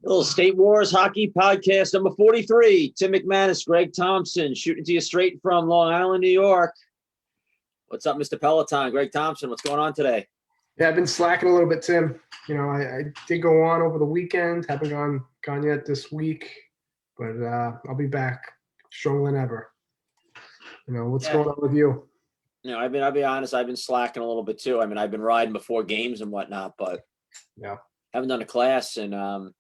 Little State Wars Hockey Podcast number 43. Tim McManus, Greg Thompson, shooting to you straight from Long Island, New York. What's up, Mr. Peloton? Greg Thompson, what's going on today? Yeah, I've been slacking a little bit, Tim. You know, I did go on over the weekend. Haven't gone yet this week, but I'll be back stronger than ever. You know, what's going on with you? You know, I'll be honest, I've been slacking a little bit too. I mean, I've been riding before games and whatnot, but yeah, haven't done a class in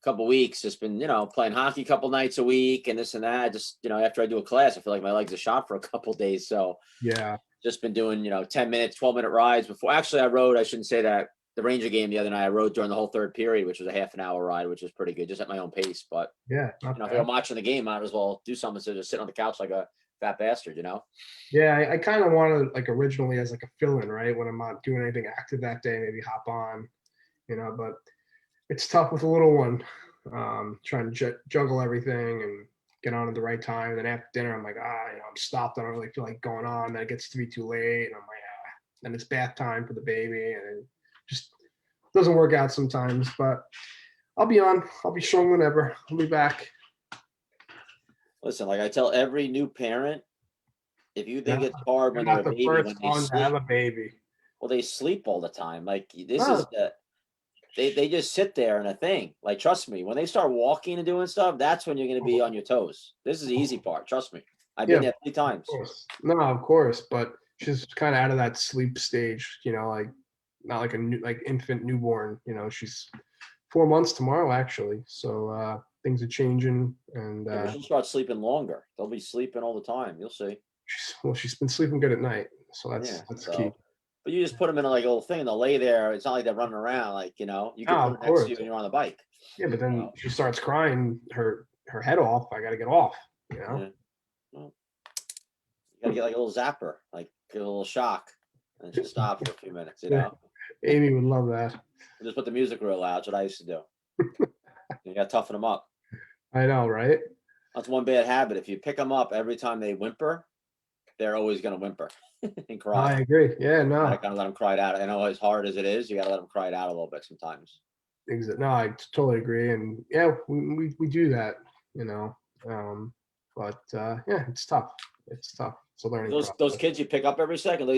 couple weeks. Just been, playing hockey a couple nights a week and this and that. Just, after I do a class, I feel like my legs are shot for a couple days. So yeah, just been doing, 10 minutes, 12-minute rides before. Actually, I shouldn't say that. The Ranger game the other night, I rode during the whole third period, which was a half an hour ride, which was pretty good, just at my own pace. But yeah, if I'm watching the game, I might as well do something instead of just sitting on the couch like a fat bastard, Yeah, I kind of wanted like originally as like a fill-in, right? When I'm not doing anything active that day, maybe hop on, but it's tough with a little one. Trying to juggle everything and get on at the right time. And then after dinner, I'm like, I'm stopped. I don't really feel like going on. Then it gets to be too late. And I'm like, then it's bath time for the baby. And it just doesn't work out sometimes. But I'll be on. I'll be stronger than ever. I'll be back. Listen, like I tell every new parent, if you think it's hard when they're a baby, when they sleep, to have a baby. Well, they sleep all the time. Like this is the. They just sit there in a thing. Like, trust me, when they start walking and doing stuff, that's when you're going to be on your toes. This is the easy part. Trust me. I've been there 3 times. No, of course. But she's kind of out of that sleep stage, like not like like infant newborn, she's 4 months tomorrow, actually. So things are changing. And she'll start sleeping longer. They'll be sleeping all the time. You'll see. She's been sleeping good at night. So that's key. But you just put them in a little thing and they'll lay there. It's not like they're running around. Like, you can put them next to you when you're on the bike. Yeah, but then she starts crying her head off. I got to get off, Yeah. Well, you got to get like a little zapper, like get a little shock and just stop for a few minutes, Amy would love that. Just put the music real loud. That's what I used to do. You got to toughen them up. I know, right? That's one bad habit. If you pick them up every time they whimper, they're always going to whimper. And cry. I agree. Yeah, no. I gotta let them cry it out. I know as hard as it is, you gotta let them cry it out a little bit sometimes. No, I totally agree. And yeah, we do that, but it's tough. It's tough. It's a learning process. Those kids you pick up every second,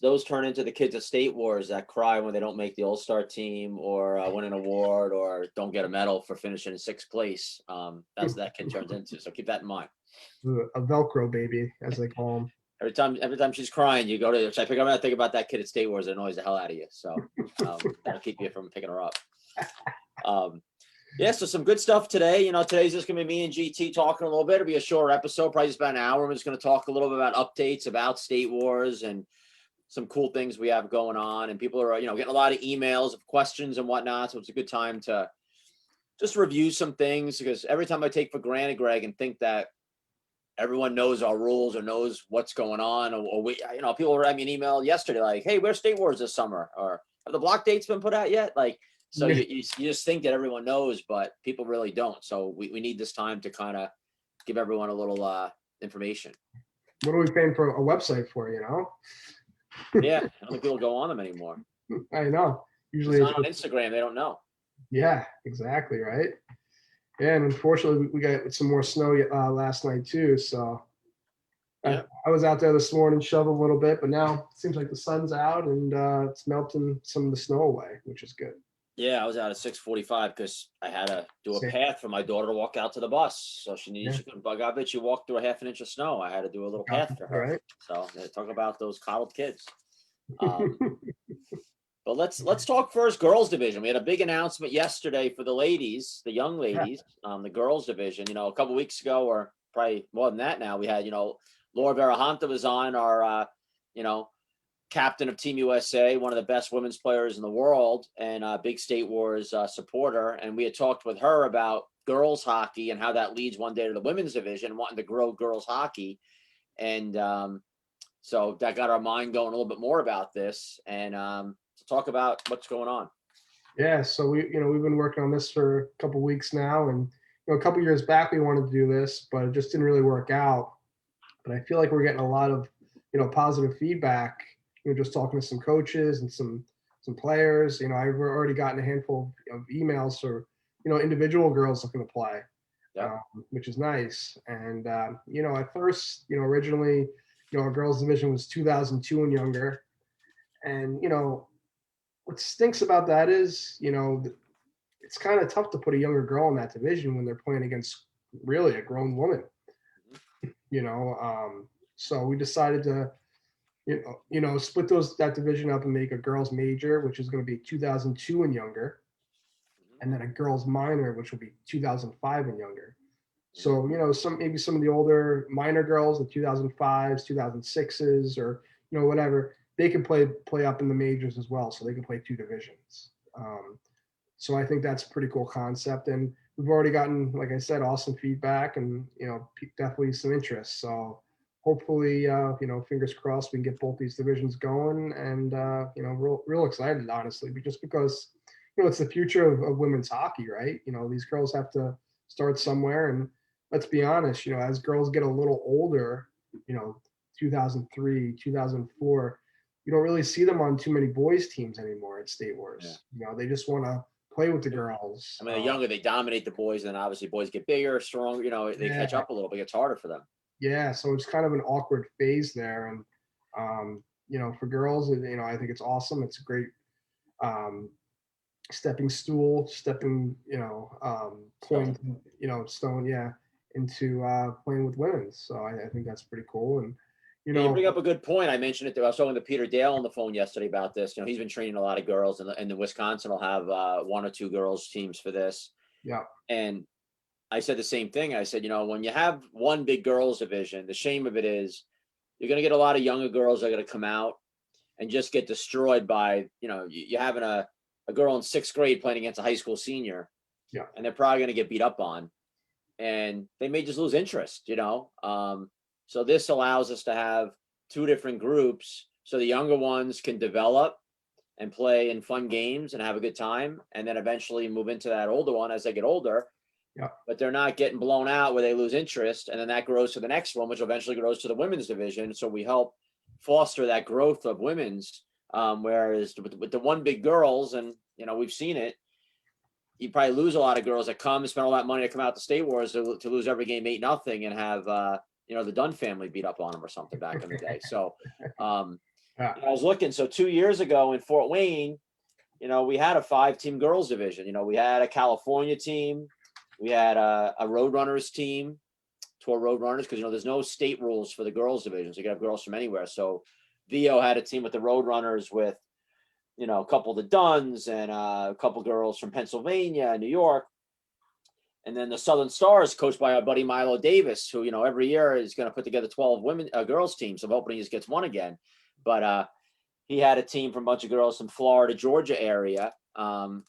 those turn into the kids at State Wars that cry when they don't make the All-Star team or win an award or don't get a medal for finishing in 6th place. That's what that kid turns into. So keep that in mind. A Velcro baby, as they call them. Every time she's crying, you go to. I pick up. I think about that kid at State Wars. It annoys the hell out of you. So that'll keep you from picking her up. So some good stuff today. Today's just gonna be me and GT talking a little bit. It'll be a short episode, probably just about an hour. We're just gonna talk a little bit about updates about State Wars and some cool things we have going on. And people are, getting a lot of emails of questions and whatnot. So it's a good time to just review some things because every time I take for granted, Greg, and think that everyone knows our rules or knows what's going on, or we, people wrote me an email yesterday like, "Hey, where's State Wars this summer?" Or "Have the block dates been put out yet?" Like, so you just think that everyone knows, but people really don't. So we need this time to kind of give everyone a little information. What are we paying for a website for? Yeah, I don't think people go on them anymore. I know. Usually it's not on Instagram. They don't know. Yeah, exactly right. Yeah, and unfortunately, we got some more snow last night too. So I was out there this morning, shoveled a little bit, but now it seems like the sun's out and it's melting some of the snow away, which is good. Yeah, I was out at 6:45 because I had to do a path for my daughter to walk out to the bus. So she couldn't bug out, but she walked through a half an inch of snow. I had to do a little path for her. Right. So talk about those coddled kids. But let's talk first girls division. We had a big announcement yesterday for the ladies, the young ladies, the girls division. A couple weeks ago, or probably more than that now, we had, Laura Verahanta was on, our, captain of Team USA, one of the best women's players in the world, and a big State Wars supporter. And we had talked with her about girls hockey and how that leads one day to the women's division, wanting to grow girls hockey. And so that got our mind going a little bit more about this. And to talk about what's going on. Yeah, so we've been working on this for a couple of weeks now, and a couple of years back we wanted to do this, but it just didn't really work out. but I feel like we're getting a lot of, positive feedback, just talking to some coaches and some players. I've already gotten a handful of emails for, individual girls looking to play, Yep. which is nice. And, at first, originally, our girls division was 2002 and younger. And, what stinks about that is, it's kind of tough to put a younger girl in that division when they're playing against really a grown woman, you know. So we decided to, split that division up and make a girls major, which is going to be 2002 and younger, and then a girls minor, which will be 2005 and younger. So, maybe some of the older minor girls, the 2005s, 2006s, or, whatever, they can play up in the majors as well. So they can play two divisions. So I think that's a pretty cool concept. And we've already gotten, like I said, awesome feedback and, definitely some interest. So hopefully, fingers crossed, we can get both these divisions going. And, real excited, honestly, just because, it's the future of women's hockey, right? These girls have to start somewhere. And let's be honest, as girls get a little older, 2003, 2004, you don't really see them on too many boys teams anymore at State Wars. They just want to play with the girls. I mean, the younger they dominate the boys, and then obviously boys get bigger, stronger. They catch up a little bit. It's harder for them. Yeah, so it's kind of an awkward phase there, and for girls, I think it's awesome. It's a great stepping stool, point, stone, into playing with women. So I think that's pretty cool. And You bring up a good point. I mentioned it. I was talking to Peter Dale on the phone yesterday about this. He's been training a lot of girls, and the Wisconsin will have one or two girls teams for this. Yeah. And I said the same thing. I said, when you have one big girls division, the shame of it is you're going to get a lot of younger girls that are going to come out and just get destroyed by, you having a girl in sixth grade playing against a high school senior. Yeah. And they're probably going to get beat up on, and they may just lose interest, So this allows us to have two different groups, so the younger ones can develop and play in fun games and have a good time, and then eventually move into that older one as they get older. Yeah. But they're not getting blown out where they lose interest, and then that grows to the next one, which eventually grows to the women's division. So we help foster that growth of women's. Whereas with the one big girls, and we've seen it, you probably lose a lot of girls that come and spend all that money to come out to State Wars to lose every game 8-0 and have the Dunn family beat up on them or something back in the day. So I was looking. So 2 years ago in Fort Wayne, we had a 5-team girls division. We had a California team. We had a Roadrunners team, Tour Roadrunners, because, there's no state rules for the girls division. So you can have girls from anywhere. So VO had a team with the Roadrunners with, a couple of the Dunns and a couple girls from Pennsylvania, New York. And then the Southern Stars, coached by our buddy Milo Davis, who, every year is going to put together 12 girls teams. So I'm hoping he just gets one again. But he had a team from a bunch of girls from Florida, Georgia area,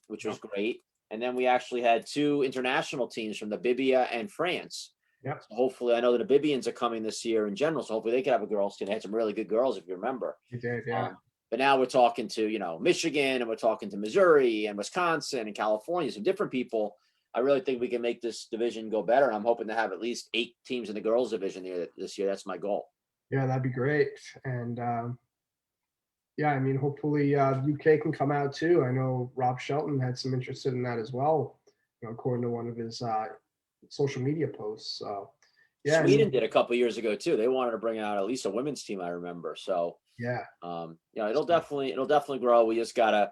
which was great. And then we actually had 2 international teams from Namibia and France. Yeah. So hopefully, I know the Namibians are coming this year in general. So hopefully they can have a girls team. They had some really good girls, if you remember. You did, yeah. But now we're talking to, Michigan, and we're talking to Missouri and Wisconsin and California, some different people. I really think we can make this division go better. And I'm hoping to have at least 8 teams in the girls division this year. That's my goal. Yeah, that'd be great. And hopefully the UK can come out too. I know Rob Shelton had some interest in that as well, according to one of his social media posts. So yeah, Sweden did a couple years ago too. They wanted to bring out at least a women's team, I remember. So yeah, it'll definitely grow. We just gotta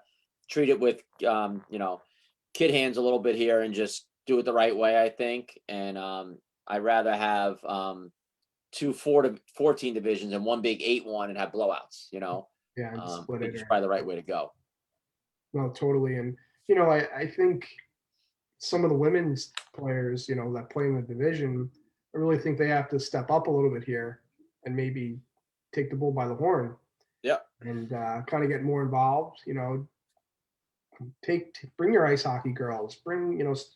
treat it with kid hands a little bit here and just do it the right way, I think. And I'd rather have 2 4-14 divisions and one big 8-1 and have blowouts. Yeah, and split it. It's probably the right way to go. No, totally. And I think some of the women's players, that play in the division, I really think they have to step up a little bit here and maybe take the bull by the horn. Yeah. And kind of get more involved. Bring your ice hockey girls.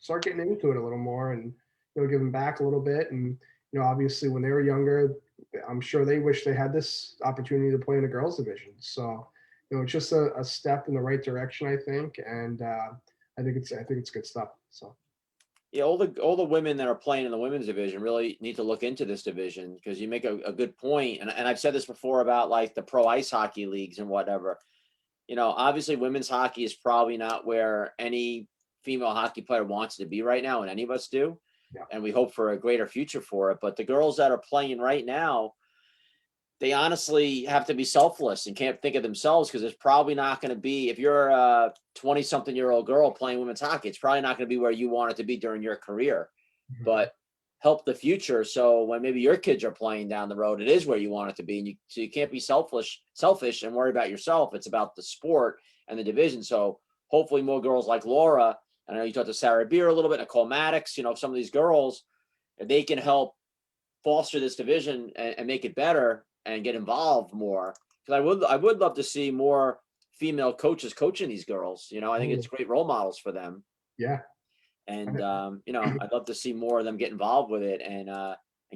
Start getting into it a little more, and give them back a little bit. And obviously when they were younger, I'm sure they wish they had this opportunity to play in the girls division. So it's just a step in the right direction, I think. And I think it's good stuff. So Yeah, all the women that are playing in the women's division really need to look into this division, because you make a good point, and I've said this before about like the pro ice hockey leagues and whatever. Obviously women's hockey is probably not where any female hockey player wants to be right now, and any of us do. Yeah. And we hope for a greater future for it. But the girls that are playing right now, they honestly have to be selfless and can't think of themselves, because it's probably not going to be, if you're a 20-something-year-old girl playing women's hockey, it's probably not going to be where you want it to be during your career. But help the future, so when maybe your kids are playing down the road, it is where you want it to be. And you can't be selfish and worry about yourself. It's about the sport and the division. So hopefully more girls like Laura, I know you talked to Sarah Beer a little bit, Nicole Maddox, some of these girls, if they can help foster this division and make it better and get involved more. Because I would love to see more female coaches coaching these girls. I think it's great role models for them. Yeah. And I'd love to see more of them get involved with it, and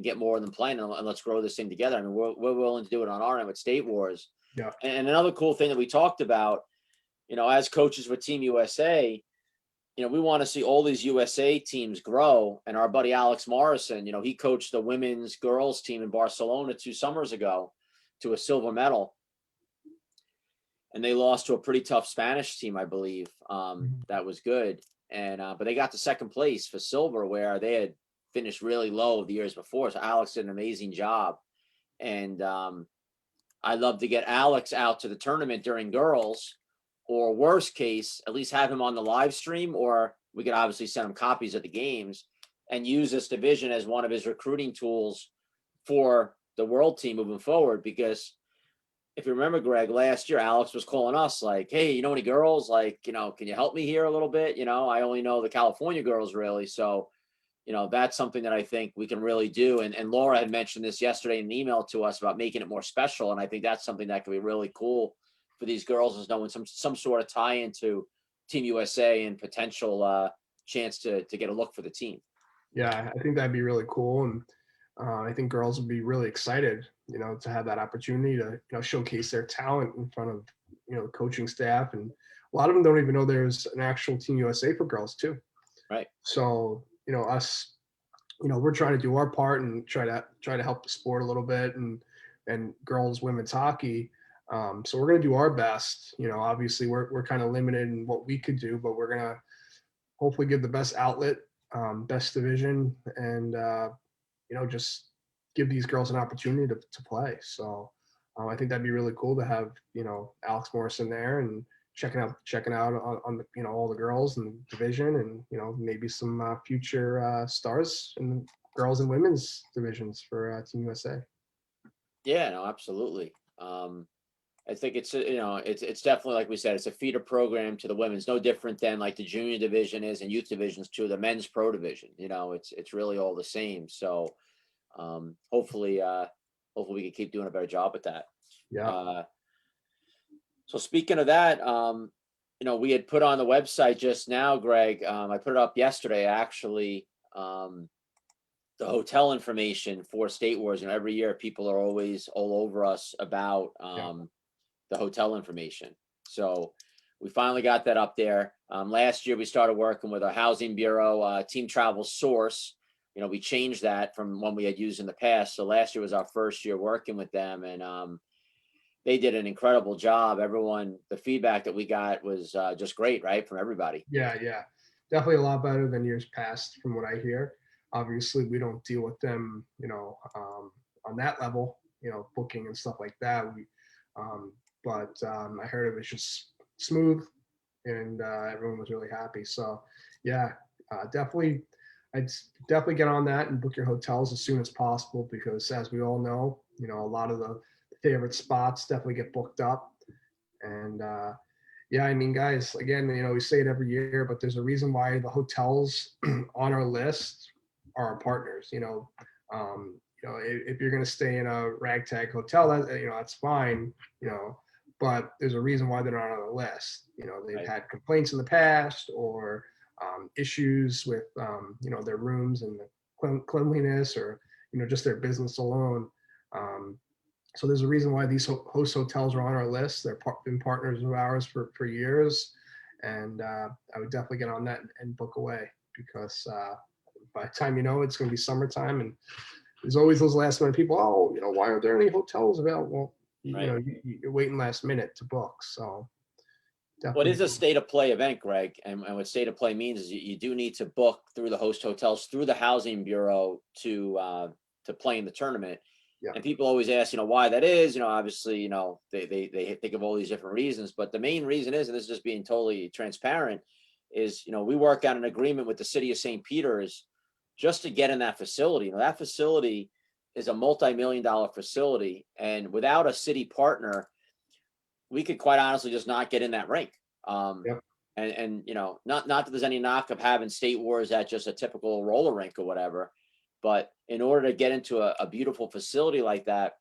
get more of them playing, and let's grow this thing together. I mean, we're willing to do it on our end with State Wars. Yeah. And another cool thing that we talked about, as coaches with Team USA, we want to see all these USA teams grow. And our buddy Alex Morrison, he coached the women's girls team in Barcelona 2 summers ago to a silver medal. And they lost to a pretty tough Spanish team, I believe. That was good. And but they got to second place for silver, where they had finished really low the years before. So Alex did an amazing job. And I'd love to get Alex out to the tournament during girls, or worst case, at least have him on the live stream, or we could obviously send him copies of the games and use this division as one of his recruiting tools for the world team moving forward. Because if you remember, Greg, last year, Alex was calling us like, hey, you know any girls? Like, can you help me here a little bit? I only know the California girls really. So, that's something that I think we can really do. And Laura had mentioned this yesterday in an email to us about making it more special. And I think that's something that could be really cool for these girls, is knowing some sort of tie into Team USA and potential chance to get a look for the team. Yeah, I think that'd be really cool. And I think girls would be really excited, to have that opportunity to, showcase their talent in front of, the coaching staff. And a lot of them don't even know there's an actual Team USA for girls too. Right. So, us, we're trying to do our part and try to help the sport a little bit, and girls, women's hockey. So we're going to do our best. Obviously we're kind of limited in what we could do, but we're going to hopefully give the best outlet, best division, and, just give these girls an opportunity to play. So I think that'd be really cool to have, Alex Morrison there and checking out on the, all the girls in the division, and, maybe some future stars in the girls and women's divisions for Team USA. Yeah, no, absolutely. I think it's definitely, like we said, it's a feeder program to the women's, no different than like the junior division is and youth divisions to the men's pro division. It's really all the same. So hopefully we can keep doing a better job at that. Yeah. So speaking of that, we had put on the website just now, Greg. I put it up yesterday, actually. The hotel information for State Wars. Every year people are always all over us about the hotel information. So we finally got that up there. Last year we started working with a housing bureau, Team Travel Source. We changed that from one we had used in the past. So last year was our first year working with them, and they did an incredible job. The feedback that we got was just great, right, from everybody. Yeah, definitely a lot better than years past, from what I hear. Obviously, we don't deal with them, on that level, booking and stuff like that. But I heard it was just smooth, and everyone was really happy. So, yeah, definitely, I'd definitely get on that and book your hotels as soon as possible, because, as we all know, a lot of the favorite spots definitely get booked up. And yeah, I mean, guys, again, we say it every year, but there's a reason why the hotels on our list are our partners. If you're going to stay in a ragtag hotel, that's fine, but there's a reason why they're not on the list. They've had complaints in the past, or issues with, their rooms and the cleanliness, or, just their business alone. So there's a reason why these host hotels are on our list. They're been partners of ours for years. And I would definitely get on that and book away, because by the time you know it's going to be summertime, and there's always those last minute people. Oh, why aren't there any hotels available? Well, Right. you're waiting last minute to book. So What definitely. is a state of play event, Greg? And what state of play means is you do need to book through the host hotels, through the housing bureau to play in the tournament. Yeah. And people always ask, why that is. Obviously, they think of all these different reasons, but the main reason is, and this is just being totally transparent, is we work out an agreement with the city of St. Peter's just to get in that facility. That facility is a multi-million-dollar facility, and without a city partner, we could quite honestly just not get in that rink. Yep. And not that there's any knock of having state wars at just a typical roller rink or whatever, but in order to get into a beautiful facility like that,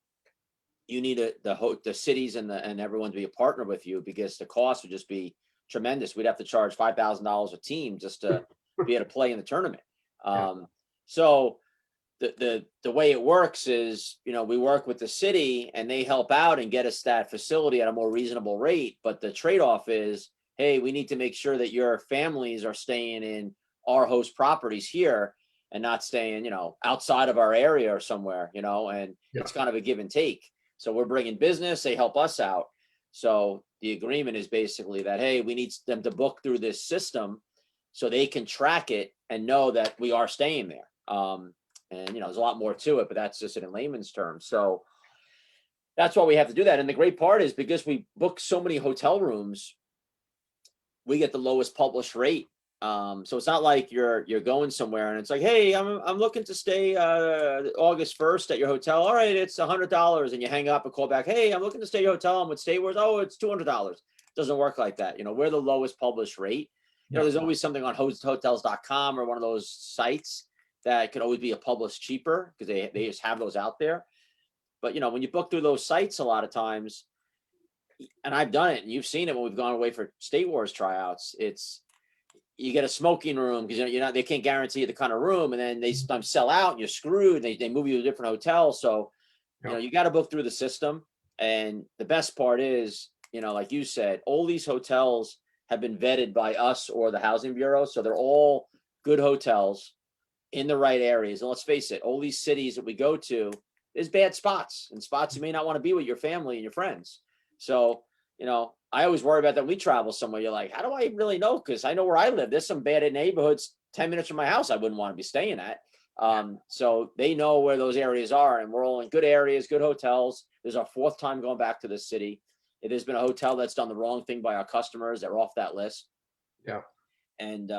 you need the cities and everyone to be a partner with you, because the cost would just be tremendous. We'd have to charge $5,000 a team just to be able to play in the tournament. So the way it works is, we work with the city and they help out and get us that facility at a more reasonable rate. But the trade-off is, hey, we need to make sure that your families are staying in our host properties here and not staying, outside of our area or somewhere, and it's kind of a give and take. So we're bringing business, they help us out. So the agreement is basically that, hey, we need them to book through this system so they can track it and know that we are staying there. And there's a lot more to it, but that's just in layman's terms. So that's why we have to do that. And the great part is, because we book so many hotel rooms, we get the lowest published rate. So it's not like you're going somewhere and it's like, hey, I'm looking to stay August 1st at your hotel. All right, it's $100, and you hang up and call back. Hey, I'm looking to stay at your hotel. I'm with State Wars. Oh, it's $200. Doesn't work like that. We're the lowest published rate. There's always something on hotels.com or one of those sites that could always be a published cheaper, because they just have those out there. But when you book through those sites, a lot of times, and I've done it and you've seen it when we've gone away for State Wars tryouts, you get a smoking room because they can't guarantee you the kind of room, and then they sometimes sell out and you're screwed. They move you to a different hotel. So you got to book through the system. And the best part is, like you said, all these hotels have been vetted by us or the housing bureau, so they're all good hotels in the right areas. And let's face it, all these cities that we go to, there's bad spots and spots you may not want to be with your family and your friends. So, I always worry about that when we travel somewhere. You're like, how do I really know? Because I know where I live. There's some bad neighborhoods 10 minutes from my house I wouldn't want to be staying at. So they know where those areas are, and we're all in good areas, good hotels. This is our fourth time going back to this city. If there's been a hotel that's done the wrong thing by our customers, they're off that list. Yeah. And,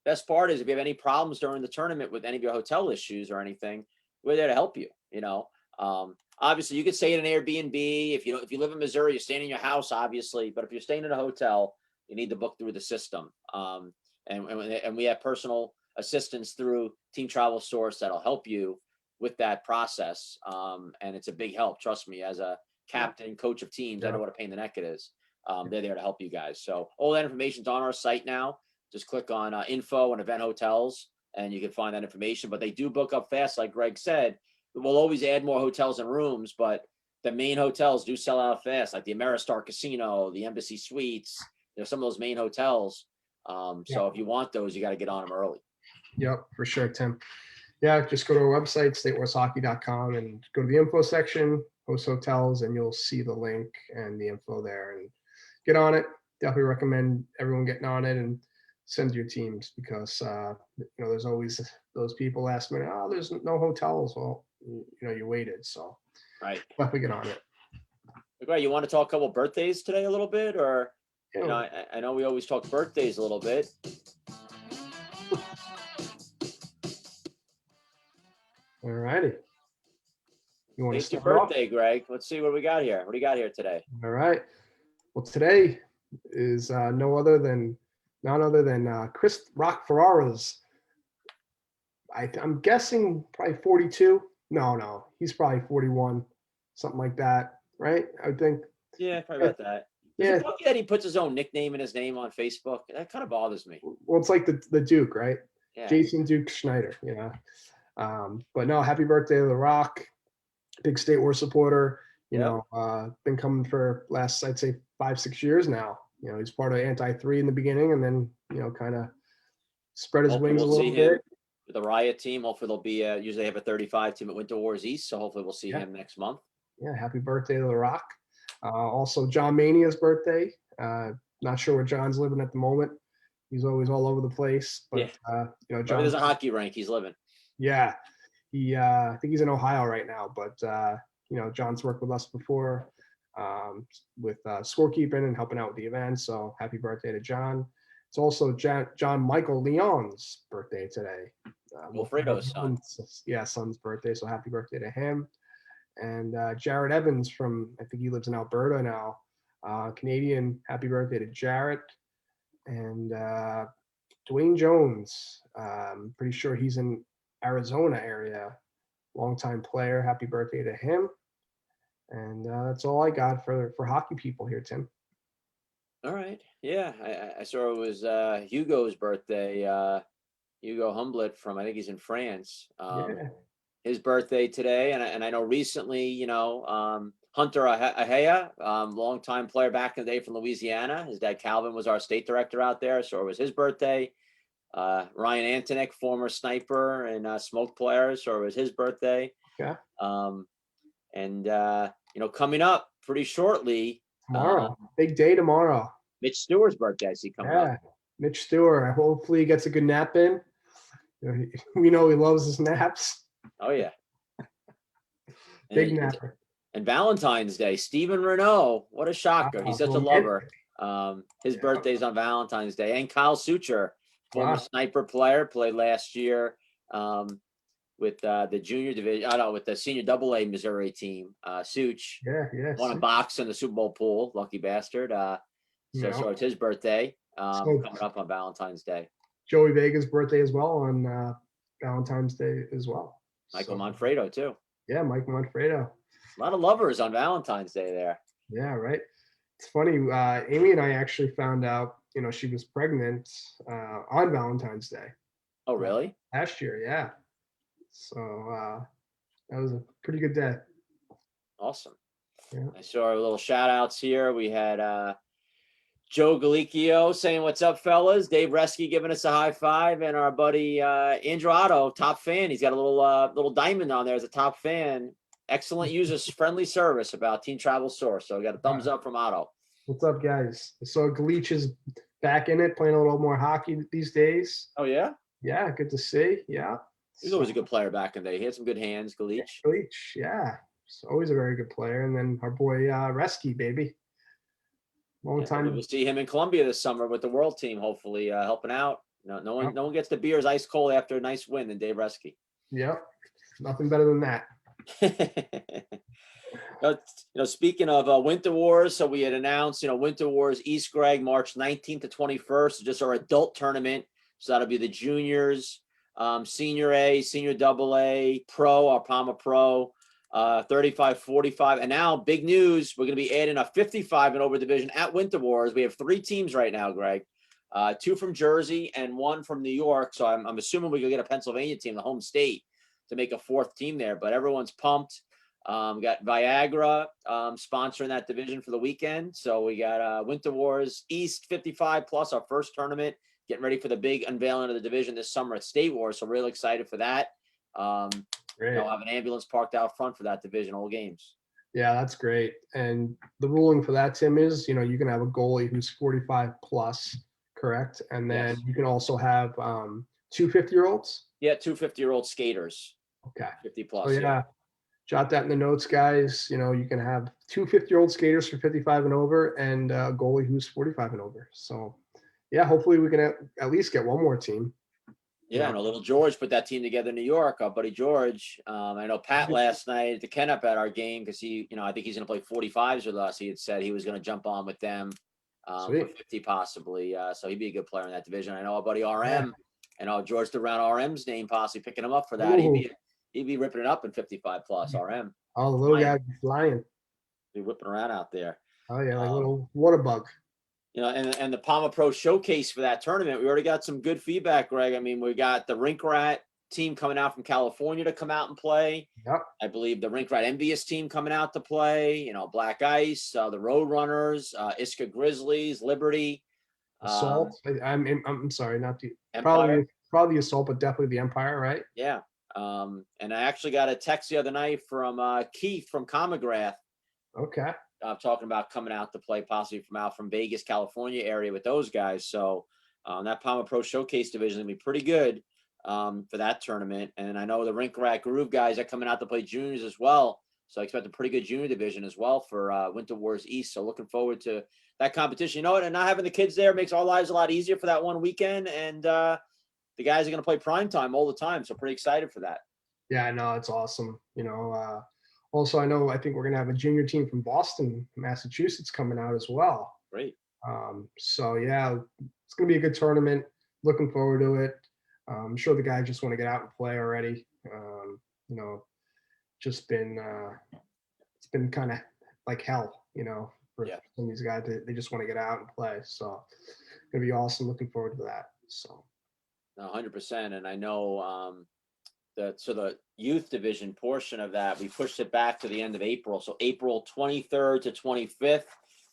best part is, if you have any problems during the tournament with any of your hotel issues or anything, we're there to help you. Obviously you could stay at an Airbnb. If you live in Missouri, you're staying in your house, obviously, but if you're staying in a hotel, you need to book through the system. And we have personal assistance through Team Travel Source that'll help you with that process. And it's a big help. Trust me, as a captain, coach of teams, I know what a pain in the neck it is. They're there to help you guys. So all that information's on our site now. Just click on info and event hotels, and you can find that information. But they do book up fast, like Greg said. We'll always add more hotels and rooms, but the main hotels do sell out fast, like the Ameristar Casino, the Embassy Suites. There's some of those main hotels. So if you want those, you got to get on them early. Yep, for sure, Tim. Yeah, just go to our website, statewarshockey.com, and go to the info section, host hotels, and you'll see the link and the info there. And get on it. Definitely recommend everyone getting on it and send your teams, because there's always those last minute, oh, there's no hotels. Well, you waited, so right. Definitely get on it. Right, you want to talk a couple birthdays today a little bit, or I know we always talk birthdays a little bit. All righty. You want to It's your start birthday, off? Greg. Let's see what we got here. What do you got here today? All right. Well, today is none other than Chris Rock Ferrara's. I'm guessing probably 42. No, he's probably 41, something like that, right? I would think. Yeah, probably about that. Does it bug you that he puts his own nickname in his name on Facebook? That kind of bothers me. Well, it's like the Duke, right? Yeah. Jason Duke Schneider, But no, happy birthday to The Rock. Big State Wars supporter. Been coming for last, I'd say, 5-6 years now. He's part of Anti-3 in the beginning, and then kind of spread his Hopefully wings a we'll see little him bit. with the Riot team. Hopefully they'll be usually have a 35 team at Winter Wars East, so hopefully we'll see Yeah. him next month. Yeah, happy birthday to The Rock. Also, John Mania's birthday. Not sure where John's living at the moment. He's always all over the place, but Yeah. you know, Maybe there's John. a hockey rink he's living. Yeah, I think he's in Ohio right now, but you know, John's worked with us before with scorekeeping and helping out with the event. So happy birthday to John. It's also John Michael Leon's birthday today. Wilfredo's son. Son's birthday. So happy birthday to him. And Jared Evans from, I think he lives in Alberta now. Canadian, happy birthday to Jared. And Dwayne Jones, pretty sure he's in Arizona area. Longtime player, happy birthday to him. And that's all I got for hockey people here, Tim. All right. Yeah, I saw it was Hugo's birthday. Hugo Humblet from, I think he's in France. Yeah. His birthday today, and I know recently, you know, Hunter Ahea, longtime player back in the day from Louisiana. His dad Calvin was our state director out there, so it was his birthday. Ryan Antonik, former sniper and smoke player, so it was his birthday. Yeah. And you know, coming up pretty shortly, Tomorrow, big day tomorrow. Mitch Stewart's birthday I see coming up. Mitch Stewart. Hopefully he gets a good nap in. We know he loves his naps. Oh yeah. Big napper. And Valentine's Day, Stephen Renault. What a shocker. He's such a lover. His birthday's on Valentine's Day. And Kyle Sucher, former sniper player, played last year with the junior division. With the senior AA Missouri team. Such. Yeah. Won a box in the Super Bowl pool. Lucky bastard. So it's his birthday coming up on Valentine's Day. Joey Vega's birthday as well on Valentine's Day as well. Michael Manfredo too. Yeah, Mike Manfredo. A lot of lovers on Valentine's Day there. Yeah, right. It's funny. Amy and I actually found out, you know, she was pregnant on Valentine's Day. Oh, really? Last year, yeah. So that was a pretty good day. Awesome. Yeah. I saw our little shout outs here. We had Joe Galicchio saying, "What's up, fellas?" Dave Reski giving us a high five, and our buddy Andrew Otto, top fan. He's got a little diamond on there as a top fan. Excellent user friendly service about Team Travel Source. So we got a thumbs up from Otto. What's up, guys? So Galich is back in it, playing a little more hockey these days. Oh yeah. Yeah, good to see. Yeah. He's always a good player back in the day. He had some good hands, Galich. Galich, yeah. He's always a very good player. And then our boy Reski, baby. Long time. We'll see him in Columbia this summer with the world team, hopefully helping out. No one gets the beers ice cold after a nice win than Dave Reski. Yep. Nothing better than that. Speaking of Winter Wars, so we had announced, Winter Wars East, Greg, March 19th to 21st, just our adult tournament. So that'll be the juniors, senior A, senior AA, pro, our Palma Pro, 35, 45. And now big news, we're going to be adding a 55 and over division at Winter Wars. We have 3 teams right now, Greg, 2 from Jersey and 1 from New York. So I'm assuming we could get a Pennsylvania team, the home state, to make a 4th team there, but everyone's pumped. We got Viagra sponsoring that division for the weekend. So we got Winter Wars East 55 plus our first tournament, getting ready for the big unveiling of the division this summer at State Wars. So really excited for that. Great. I'll have an ambulance parked out front for that divisional games. Yeah, that's great. And the ruling for that, Tim, is, you can have a goalie who's 45 plus, correct? And then you can also have 2 50-year-olds. Yeah, 2 50-year-old skaters. Okay. 50 plus. So, yeah. Jot that in the notes, guys. You can have 2 50-year-old skaters for 55 and over and a goalie who's 45 and over. So, yeah, hopefully we can at least get one more team. Yeah, and little George put that team together in New York. Our buddy George. I know Pat last night at the Kennup at our game because he, I think he's going to play 45s with us. He had said he was going to jump on with them for 50 possibly. So he'd be a good player in that division. I know our buddy RM. Yeah. I know George threw around RM's name, possibly picking him up for that. He'd be ripping it up in 55 plus. RM. Oh, the little guy flying. Be whipping around out there. Oh yeah, like a little water bug. And the Palma Pro showcase for that tournament, we already got some good feedback, Greg. I mean, we got the Rink Rat team coming out from California to come out and play. Yep. I believe the Rink Rat Envious team coming out to play. Black Ice, the Road Runners, Iska Grizzlies, Liberty. Assault. I'm sorry, not the Empire. probably the Assault, but definitely the Empire, right? Yeah. And I actually got a text the other night from Keith from Comagrath, Okay. talking about coming out to play possibly from Vegas, California area with those guys. So that Palma Pro Showcase division is gonna be pretty good for that tournament. And I know the Rink Rat Groove guys are coming out to play juniors as well. So I expect a pretty good junior division as well for Winter Wars East. So looking forward to that competition. You know what? And not having the kids there makes our lives a lot easier for that one weekend. And the guys are going to play prime time all the time. So pretty excited for that. Yeah, I know it's awesome. Also, I think we're gonna have a junior team from Boston, Massachusetts, coming out as well. Great. So yeah, it's gonna be a good tournament. Looking forward to it. I'm sure the guys just want to get out and play already. You know, just been it's been kind of like hell, for some of these guys. They just want to get out and play. So it's gonna be awesome. Looking forward to that. So 100%. And I know the youth division portion of that, we pushed it back to the end of April. So April 23rd to 25th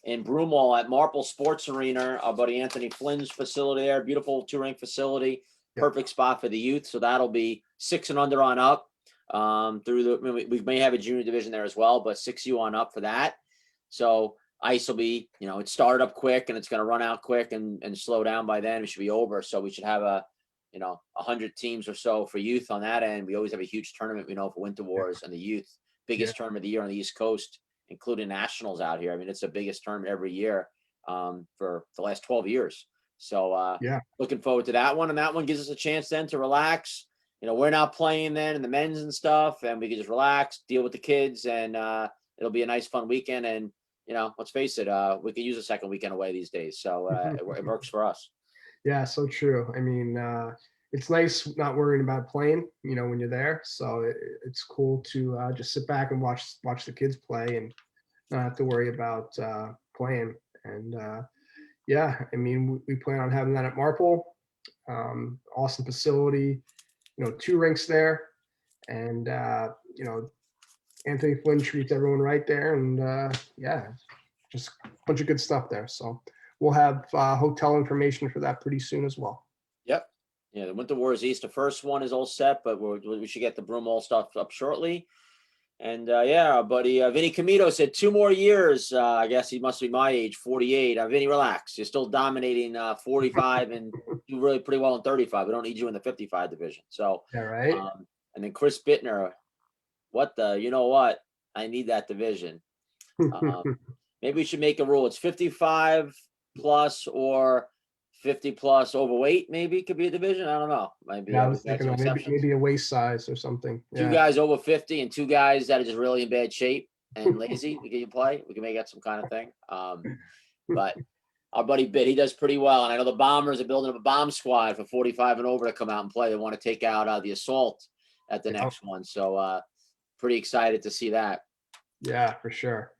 in Broomall at Marple Sports Arena, our buddy Anthony Flynn's facility there, beautiful 2-rink facility, perfect spot for the youth. So that'll be 6 and under on up. We may have a junior division there as well, but 6U on up for that. So ice will be, it started up quick and it's going to run out quick and slow down by then. It should be over. So we should have 100 teams or so for youth on that end. We always have a huge tournament, for Winter Wars and the youth, biggest tournament of the year on the East Coast, including nationals out here. I mean, it's the biggest tournament every year for the last 12 years. So looking forward to that one. And that one gives us a chance then to relax. We're not playing then in the men's and stuff, and we can just relax, deal with the kids, and it'll be a nice, fun weekend. And, let's face it, we could use a second weekend away these days. So it works for us. Yeah, so true. I mean, it's nice not worrying about playing, when you're there. So it's cool to just sit back and watch the kids play and not have to worry about playing. And I mean, we plan on having that at Marple. Awesome facility, 2 rinks there, and Anthony Flynn treats everyone right there, and just a bunch of good stuff there. So we'll have hotel information for that pretty soon as well. Yep. Yeah, the Winter Wars East, the first one is all set, but we should get the Broomall stuff up shortly. And our buddy Vinny Camito said 2 more years. I guess he must be my age, 48. Vinny, relax. You're still dominating 45 and do really pretty well in 35. We don't need you in the 55 division. So, yeah, right. And then Chris Bittner, you know what? I need that division. Maybe we should make a rule. It's 55 plus or 50 plus overweight. Maybe it could be a division. I don't know. Maybe I was thinking maybe a waist size or something. 2 guys over 50 and 2 guys that are just really in bad shape and lazy. We can play. We can make that some kind of thing. But our buddy Bitt, he does pretty well. And I know the Bombers are building up a bomb squad for 45 and over to come out and play. They want to take out the Assault at the next one. So pretty excited to see that. Yeah, for sure.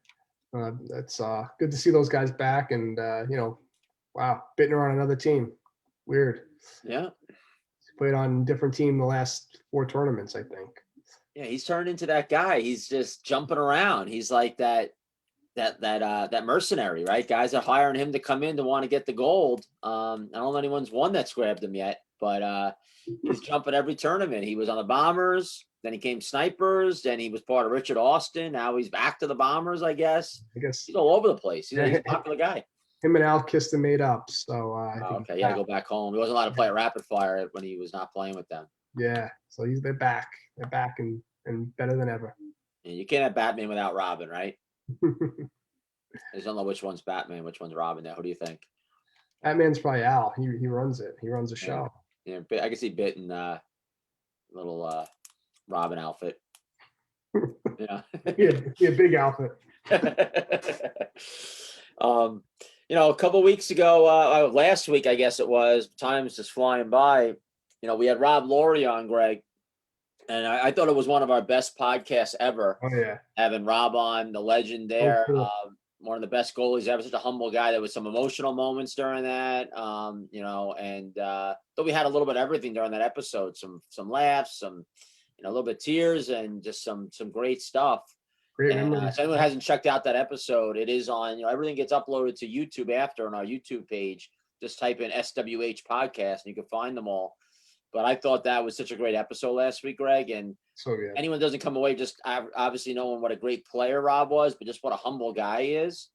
That's good to see those guys back. And, wow, Bittner on another team. Weird. Yeah. He's played on a different team the last 4 tournaments, I think. Yeah, he's turned into that guy. He's just jumping around. He's like that mercenary, right? Guys are hiring him to come in to want to get the gold. I don't know if anyone's won that's grabbed him yet, but he's jumping every tournament. He was on the Bombers, then he came Snipers, then he was part of Richard Austin. Now he's back to the Bombers, I guess. He's all over the place. He's a popular guy. Him and Al Kiston made up. So okay, yeah, go back home. He wasn't allowed to play at Rapid Fire when he was not playing with them. Yeah, so they're back. They're back and better than ever. Yeah, you can't have Batman without Robin, right? I just don't know which one's Batman, which one's Robin now. Who do you think? Batman's probably Al. He runs it. He runs the show. Yeah, I can see Bitt in little Robin outfit. Yeah. Yeah, big outfit. A couple of weeks ago, last week, I guess it was, time's just flying by. We had Rob Laurie on, Greg, and I thought it was one of our best podcasts ever. Oh yeah, having Rob on, the legend there. Oh, cool. One of the best goalies ever, such a humble guy. There was some emotional moments during that, and though we had a little bit of everything during that episode, some laughs, some, a little bit of tears, and just some great stuff. Great and memories. if anyone hasn't checked out that episode, it is on, everything gets uploaded to YouTube after on our YouTube page. just type in SWH podcast and you can find them all. But I thought that was such a great episode last week, Greg. And So good. anyone doesn't come away just obviously knowing what a great player Rob was, but just what a humble guy he is,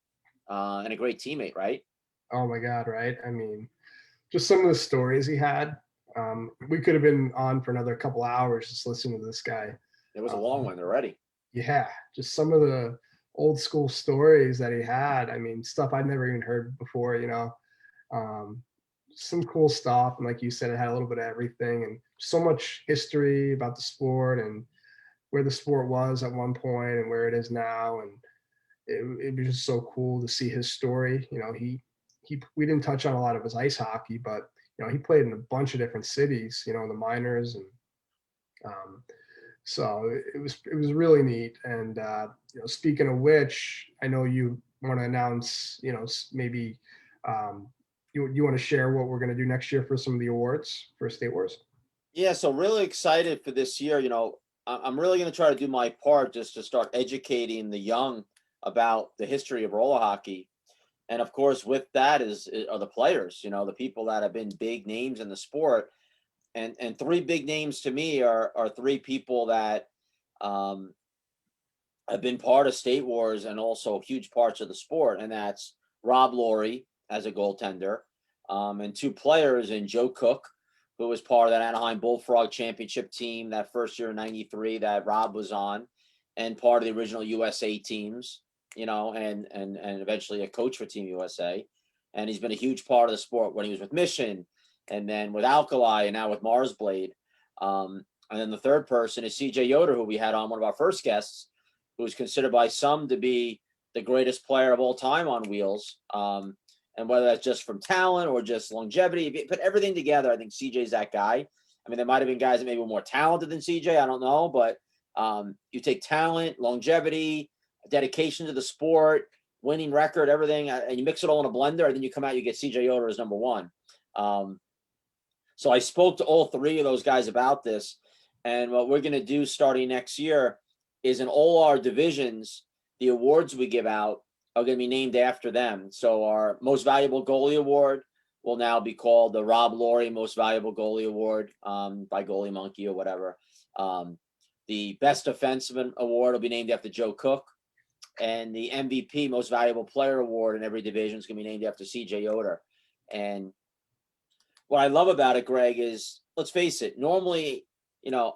and a great teammate, right? Oh my God, right? I mean, just some of the stories he had. We could have been on for another couple hours just listening to this guy. It was a long one already. Yeah, just some of the old school stories that he had. I mean, stuff I'd never even heard before, um, some cool stuff. And like you said, it had a little bit of everything and so much history about the sport and where the sport was at one point and where it is now. And it was just so cool to see his story. We didn't touch on a lot of his ice hockey, but he played in a bunch of different cities, in the minors, and um, so it was really neat. And speaking of which, I know you want to announce, maybe you want to share what we're going to do next year for some of the awards for State Wars. Yeah, so really excited for this year. I'm really going to try to do my part just to start educating the young about the history of roller hockey. And of course, with that are the players, the people that have been big names in the sport. And three big names to me are three people that have been part of State Wars and also huge parts of the sport. And that's Rob Laurie as a goaltender, and two players in Joe Cook, who was part of that Anaheim Bullfrog championship team that first year in '93 that Rob was on, and part of the original USA teams, and eventually a coach for Team USA. And he's been a huge part of the sport when he was with Mission and then with Alkali and now with Mars Blade. And then the third person is CJ Yoder, who we had on one of our first guests, who is considered by some to be the greatest player of all time on wheels. And whether that's just from talent or just longevity, if you put everything together, I think CJ's that guy. I mean, there might have been guys that maybe were more talented than CJ. I don't know, but you take talent, longevity, dedication to the sport, winning record, everything, and you mix it all in a blender, and then you come out, you get CJ Yoder as number one. So I spoke to all three of those guys about this, and what we're going to do starting next year is in all our divisions, the awards we give out are going to be named after them. So our most valuable goalie award will now be called the Rob Laurie Most Valuable Goalie Award by Goalie Monkey or whatever. The Best Defenseman Award will be named after Joe Cook. And the MVP Most Valuable Player Award in every division is going to be named after CJ Yoder. And what I love about it, Greg, is, let's face it, normally,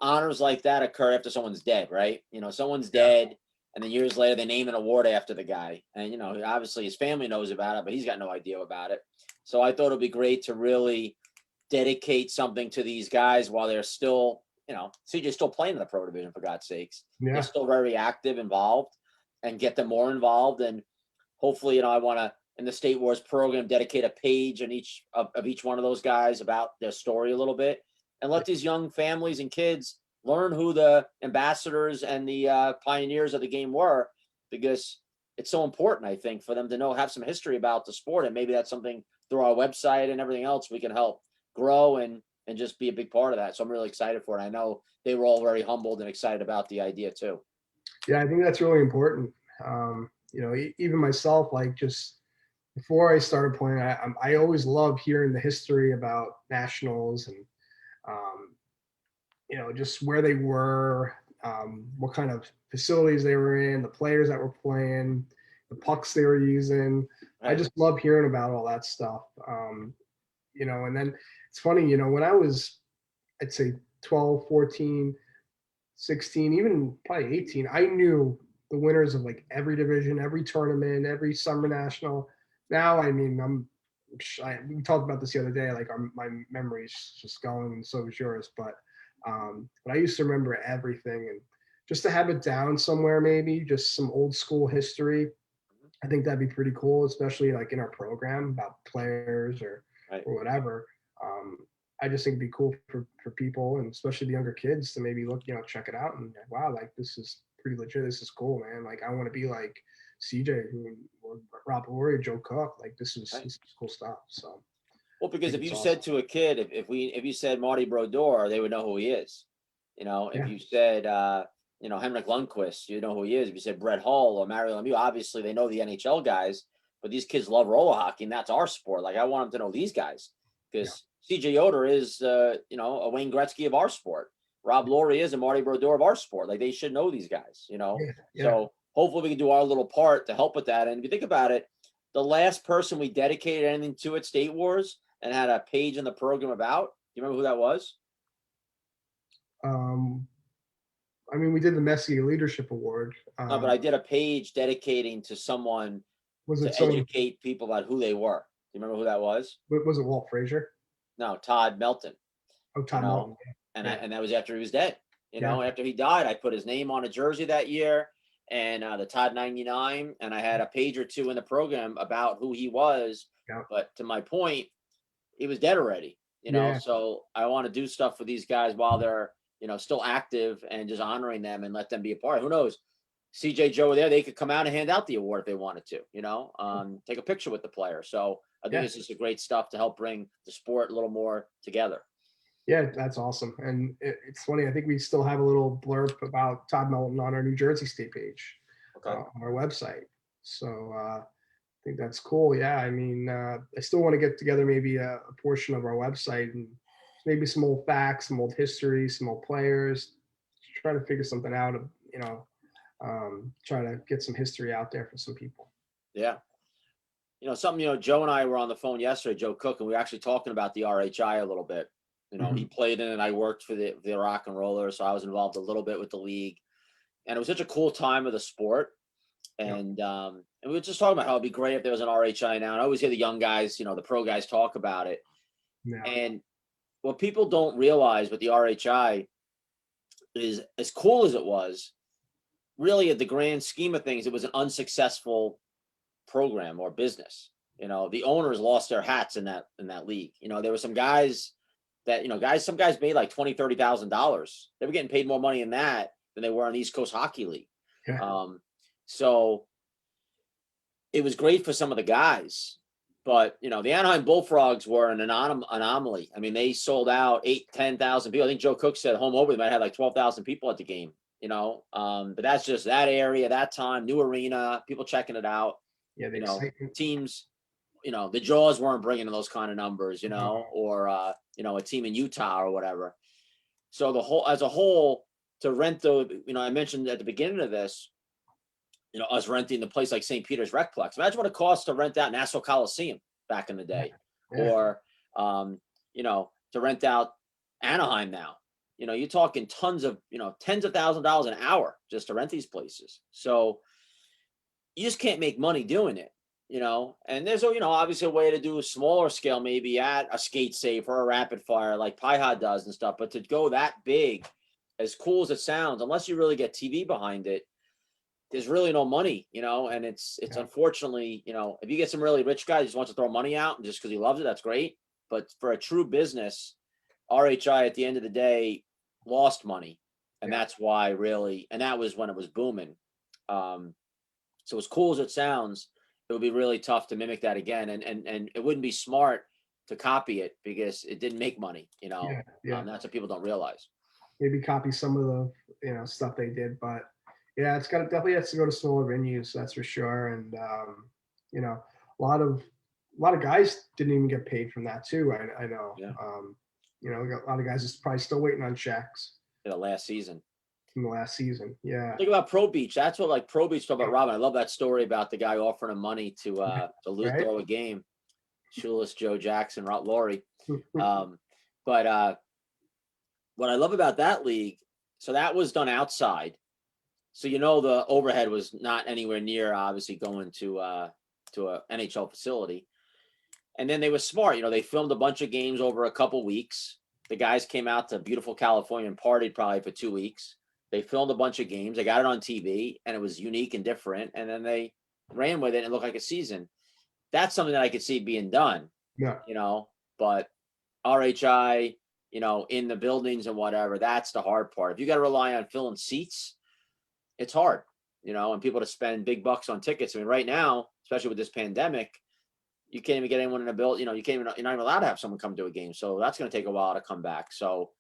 honors like that occur after someone's dead, right? Someone's dead, and then years later they name an award after the guy. And, obviously his family knows about it, but he's got no idea about it. So I thought it'd be great to really dedicate something to these guys while they're still, CJ's still playing in the pro division, for God's sakes. Yeah. They're still very active, involved, and get them more involved. And hopefully, I want to, in the State Wars program, dedicate a page on each one of those guys about their story a little bit, and let these young families and kids learn who the ambassadors and the pioneers of the game were, because it's so important, I think, for them to have some history about the sport. And maybe that's something through our website and everything else we can help grow and just be a big part of that. So I'm really excited for it. I know they were all very humbled and excited about the idea too. Yeah, I think that's really important. Even myself, like, just before I started playing, I always love hearing the history about nationals and just where they were, what kind of facilities they were in, the players that were playing, the pucks they were using. Right. I just love hearing about all that stuff. And then it's funny, when I was, I'd say 12, 14, 16, even probably 18, I knew the winners of like every division, every tournament, every summer national. Now, I mean, we talked about this the other day, like my memory's just going, and so is yours. But I used to remember everything, and just to have it down somewhere, maybe just some old school history, I think that'd be pretty cool, especially like in our program about players or whatever. I just think it'd be cool for people, and especially the younger kids, to maybe look, check it out and wow, like, this is pretty legit. This is cool, man. Like, I want to be like CJ or Rob Laurie, Joe Cook. Like, this is cool stuff. So, well, because if you said to a kid, if you said Marty Brodeur, they would know who he is. If you said Henrik Lundqvist, you know who he is. If you said Brett Hull or Mario Lemieux, obviously they know the NHL guys, but these kids love roller hockey, and that's our sport. Like, I want them to know these guys because CJ Yoder is, you know, a Wayne Gretzky of our sport. Rob Laurie is a Marty Brodeur of our sport. Like, they should know these guys, you know? So hopefully we can do our little part to help with that. And if you think about it, the last person we dedicated anything to at State Wars and had a page in the program about, do you remember who that was? I mean, we did the Messier Leadership Award. No, but I did a page dedicating to someone to educate people about who they were. Do you remember who that was? Was it Walt Frazier? No, Todd Melton. Oh, Todd Melton. And that was after he was dead. You know, after he died, I put his name on a jersey that year and the Todd 99. And I had a page or two in the program about who he was. Yeah. But to my point, he was dead already, you know? So I want to do stuff for these guys while they're, you know, still active and just honoring them and let them be a part. Who knows? CJ Joe were there. They could come out and hand out the award if they wanted to, you know, take a picture with the player. So I think this is a great stuff to help bring the sport a little more together. Yeah, that's awesome. And it's funny. I think we still have a little blurb about Todd Melton on our New Jersey State page on our website. So I think that's cool. Yeah, I mean, I still want to get together maybe a portion of our website and maybe some old facts, some old history, some old players, try to figure something out, you know, try to get some history out there for some people. Yeah. You know, something, you know, Joe and I were on the phone yesterday, Joe Cook, and we were actually talking about the RHI a little bit. You know, he played in it. I worked for the Rock and Roller, so I was involved a little bit with the league. And it was such a cool time of the sport. And we were just talking about how it'd be great if there was an RHI now. And I always hear the young guys, you know, the pro guys talk about it. And what people don't realize with the RHI is, as cool as it was, really at the grand scheme of things, it was an unsuccessful program or business. You know, the owners lost their hats in that league. You know, there were some guys that, you know, some guys made like $20,000, $30,000. They were getting paid more money in that than they were in the East Coast Hockey League. So it was great for some of the guys. But, you know, the Anaheim Bullfrogs were an anomaly. I mean, they sold out 8,000, 10,000 people. I think Joe Cook said home over, they might have like 12,000 people at the game, you know. But that's just that area, that time, new arena, people checking it out. Yeah, you know, teams, you know, the Jaws weren't bringing in those kind of numbers, you know, or, you know, a team in Utah or whatever. So as a whole, to rent you know, I mentioned at the beginning of this, you know, us renting the place like St. Peter's Recplex. Imagine what it costs to rent out Nassau Coliseum back in the day, or, you know, to rent out Anaheim now. You know, you're talking tons of, you know, tens of $1,000s an hour just to rent these places. So you just can't make money doing it, you know. And there's, you know, obviously a way to do a smaller scale, maybe at a skate safe or a rapid fire like Pi-Ha does and stuff. But to go that big, as cool as it sounds, unless you really get TV behind it, there's really no money, you know. And it's unfortunately, you know, if you get some really rich guy who just wants to throw money out and just because he loves it, that's great. But for a true business, RHI at the end of the day lost money. And that's why really, and that was when it was booming. So as cool as it sounds, it would be really tough to mimic that again. And it wouldn't be smart to copy it because it didn't make money, you know. That's what people don't realize. Maybe copy some of the, you know, stuff they did, but yeah, it's definitely has to go to smaller venues, that's for sure. And you know, a lot of guys didn't even get paid from that too. I know. You know, we got a lot of guys is probably still waiting on checks. In the last season. From the last season, yeah. Think about Pro Beach. That's what like Pro Beach talk about. Robin, I love that story about the guy offering him money to throw a game. Shoeless Joe Jackson, Laurie. But what I love about that league, so that was done outside. So, you know, the overhead was not anywhere near obviously going to a NHL facility. And then they were smart. You know, they filmed a bunch of games over a couple weeks. The guys came out to beautiful California and partied probably for 2 weeks. They filmed a bunch of games. They got it on TV, and it was unique and different. And then they ran with it and it looked like a season. That's something that I could see being done. Yeah. You know, but RHI, you know, in the buildings and whatever, that's the hard part. If you got to rely on filling seats, it's hard, you know, and people to spend big bucks on tickets. I mean, right now, especially with this pandemic, you can't even get anyone in a build. You know, you're not even allowed to have someone come to a game. So that's going to take a while to come back. So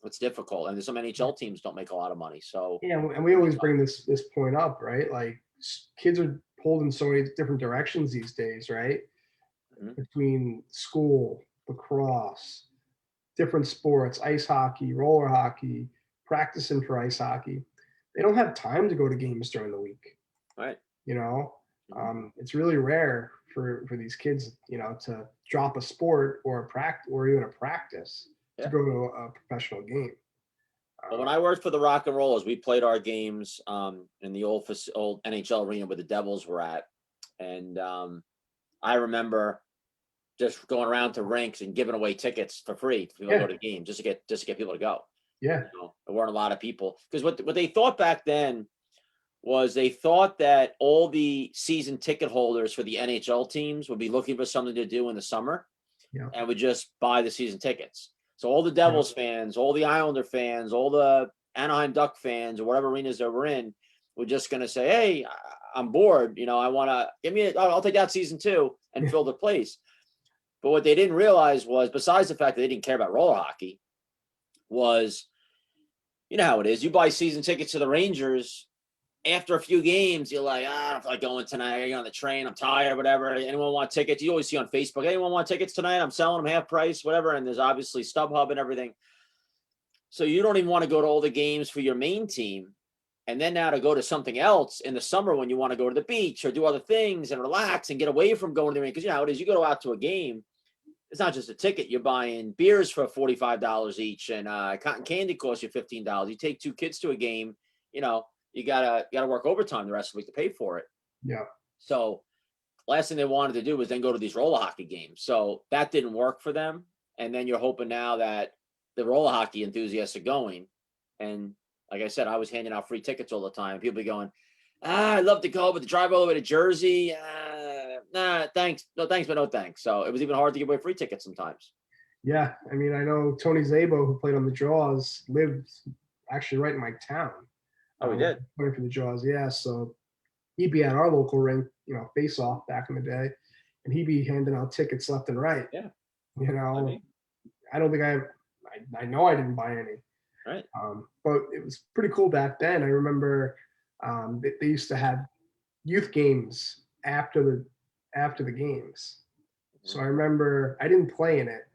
it's difficult. And there's some NHL teams don't make a lot of money. So yeah, and we always bring this point up, right? Like kids are pulled in so many different directions these days, right? Mhm. Between school, lacrosse, different sports, ice hockey, roller hockey, practicing for ice hockey. They don't have time to go to games during the week. Right. You know, Mhm. it's really rare for these kids, to drop a sport or a practice or even a practice to Yeah. go to a professional game. Well, when Um, I worked for the Rock and Rollers, we played our games in the old NHL arena where the Devils were at, and I remember just going around to rinks and giving away tickets for free for people to go yeah, to games just to get people to go. yeah, There weren't a lot of people because what they thought back then was they thought that all the season ticket holders for the NHL teams would be looking for something to do in the summer yeah, and would just buy the season tickets. So all the yeah, Devils fans, all the Islander fans, all the Anaheim Duck fans, or whatever arenas they were in, were just going to say, "Hey, I'm bored. I want to give me. I'll take out season two and yeah, fill the place." But what they didn't realize was, besides the fact that they didn't care about roller hockey, was you know how it is. You buy season tickets to the Rangers. After a few games, you're like, I don't feel like going tonight. I gotta get on the train. I'm tired, whatever. Anyone want tickets? You always see on Facebook, anyone want tickets tonight? I'm selling them half price, whatever. And there's obviously StubHub and everything. So you don't even want to go to all the games for your main team. And then now to go to something else in the summer when you want to go to the beach or do other things and relax and get away from going to the ring. Because you know how it is, you go out to a game, it's not just a ticket. You're buying beers for $45 each, and cotton candy costs you $15. You take two kids to a game, you know, you gotta work overtime the rest of the week to pay for it. yeah, So last thing they wanted to do was then go to these roller hockey games. So that didn't work for them. And then you're hoping now that the roller hockey enthusiasts are going. And like I said, I was handing out free tickets all the time. People be going, I'd love to go, but to drive all the way to Jersey, nah, thanks. No thanks, but no thanks. So it was even hard to give away free tickets sometimes. yeah. I mean, I know Tony Zabo, who played on the Jaws, lived actually right in my town. Oh, we did. Playing for the Jaws, yeah. So he'd be at our local rink, face off back in the day, and he'd be handing out tickets left and right. Yeah. You I know, mean, I don't think I know I didn't buy any, right. but it was pretty cool back then. I remember they used to have youth games after the games. So I Mhm. remember I didn't play in it,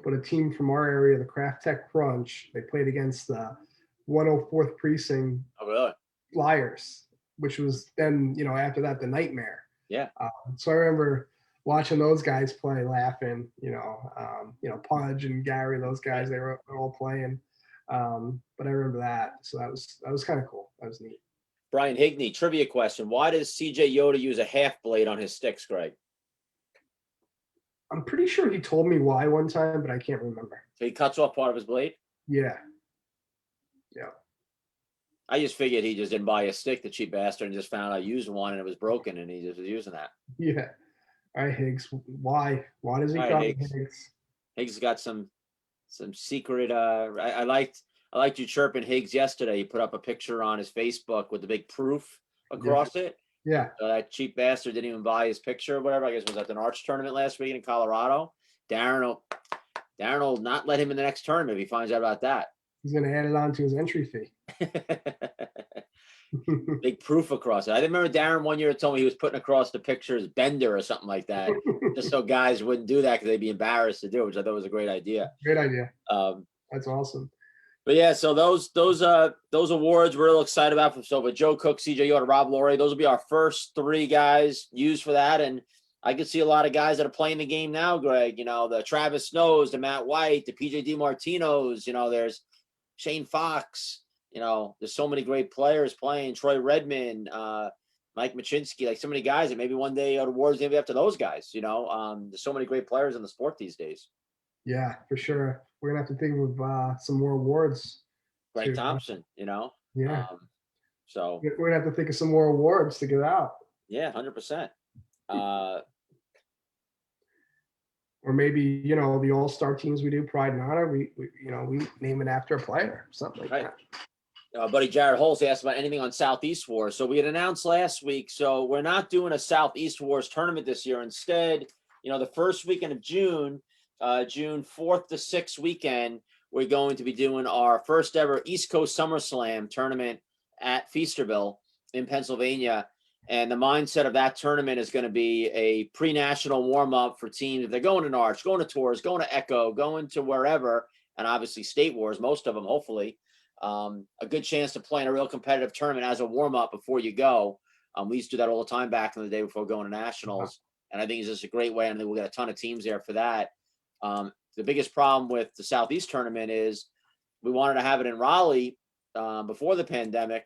but a team from our area, the Craft Tech Crunch, they played against the 104th Precinct Oh, really? Flyers, which was then, after that, the Nightmare. Yeah. So I remember watching those guys play, laughing, Pudge and Gary, those Right. guys, they were all playing. But I remember that. So that was kind of cool. That was neat. Brian Higney, trivia question. Why does CJ Yoda use a half blade on his sticks, Greg? I'm pretty sure he told me why one time, but I can't remember. So he cuts off part of his blade? Yeah. Yeah. I just figured he just didn't buy a stick, the cheap bastard, and just found I used one and it was broken and he just was using that. Yeah. All right, Higgs. Why? Why does he All right, come, Higgs. Higgs? Higgs got some secret I liked you chirping Higgs yesterday. He put up a picture on his Facebook with the big proof Yeah. across it. Yeah. So that cheap bastard didn't even buy his picture or whatever. I guess it was at the Arch tournament last week in Colorado. Darren will not let him in the next tournament if he finds out about that. He's gonna add it on to his entry fee. Big proof across it. I remember Darren one year told me he was putting across the pictures Bender or something like that, just so guys wouldn't do that because they'd be embarrassed to do it, which I thought was a great idea. Great idea. Um, That's awesome. but yeah, so those awards we're real excited about. So with Joe Cook, CJ Yoda, Rob Laurie, those will be our first three guys used for that. And I can see a lot of guys that are playing the game now, Greg. The Travis Snows, the Matt White, the PJ DiMartinos. There's Shane Fox. There's so many great players playing. Troy Redmond, Mike Machinsky, like so many guys that maybe one day awards maybe after those guys. There's so many great players in the sport these days. Yeah, for sure. We're gonna have to think of some more awards. Greg To Thompson, yeah, so we're gonna have to think of some more awards to give out, yeah, 100%. or maybe the all-star teams we do, Pride and Honor. We name it after a player, something like Right. that. Buddy Jared Holtz asked about anything on Southeast Wars. So we had announced last week. So we're not doing a Southeast Wars tournament this year. Instead, the first weekend of June, June 4th to 6th weekend, we're going to be doing our first ever East Coast SummerSlam tournament at Feasterville in Pennsylvania. And the mindset of that tournament is going to be a pre-national warm-up for teams. If they're going to Narch, going to Tours, going to Echo, going to wherever, and obviously State Wars, most of them, hopefully, a good chance to play in a real competitive tournament as a warm-up before you go. We used to do that all the time back in the day before going to nationals. And I think it's just a great way. And we'll get a ton of teams there for that. The biggest problem with the Southeast tournament is we wanted to have it in Raleigh before the pandemic,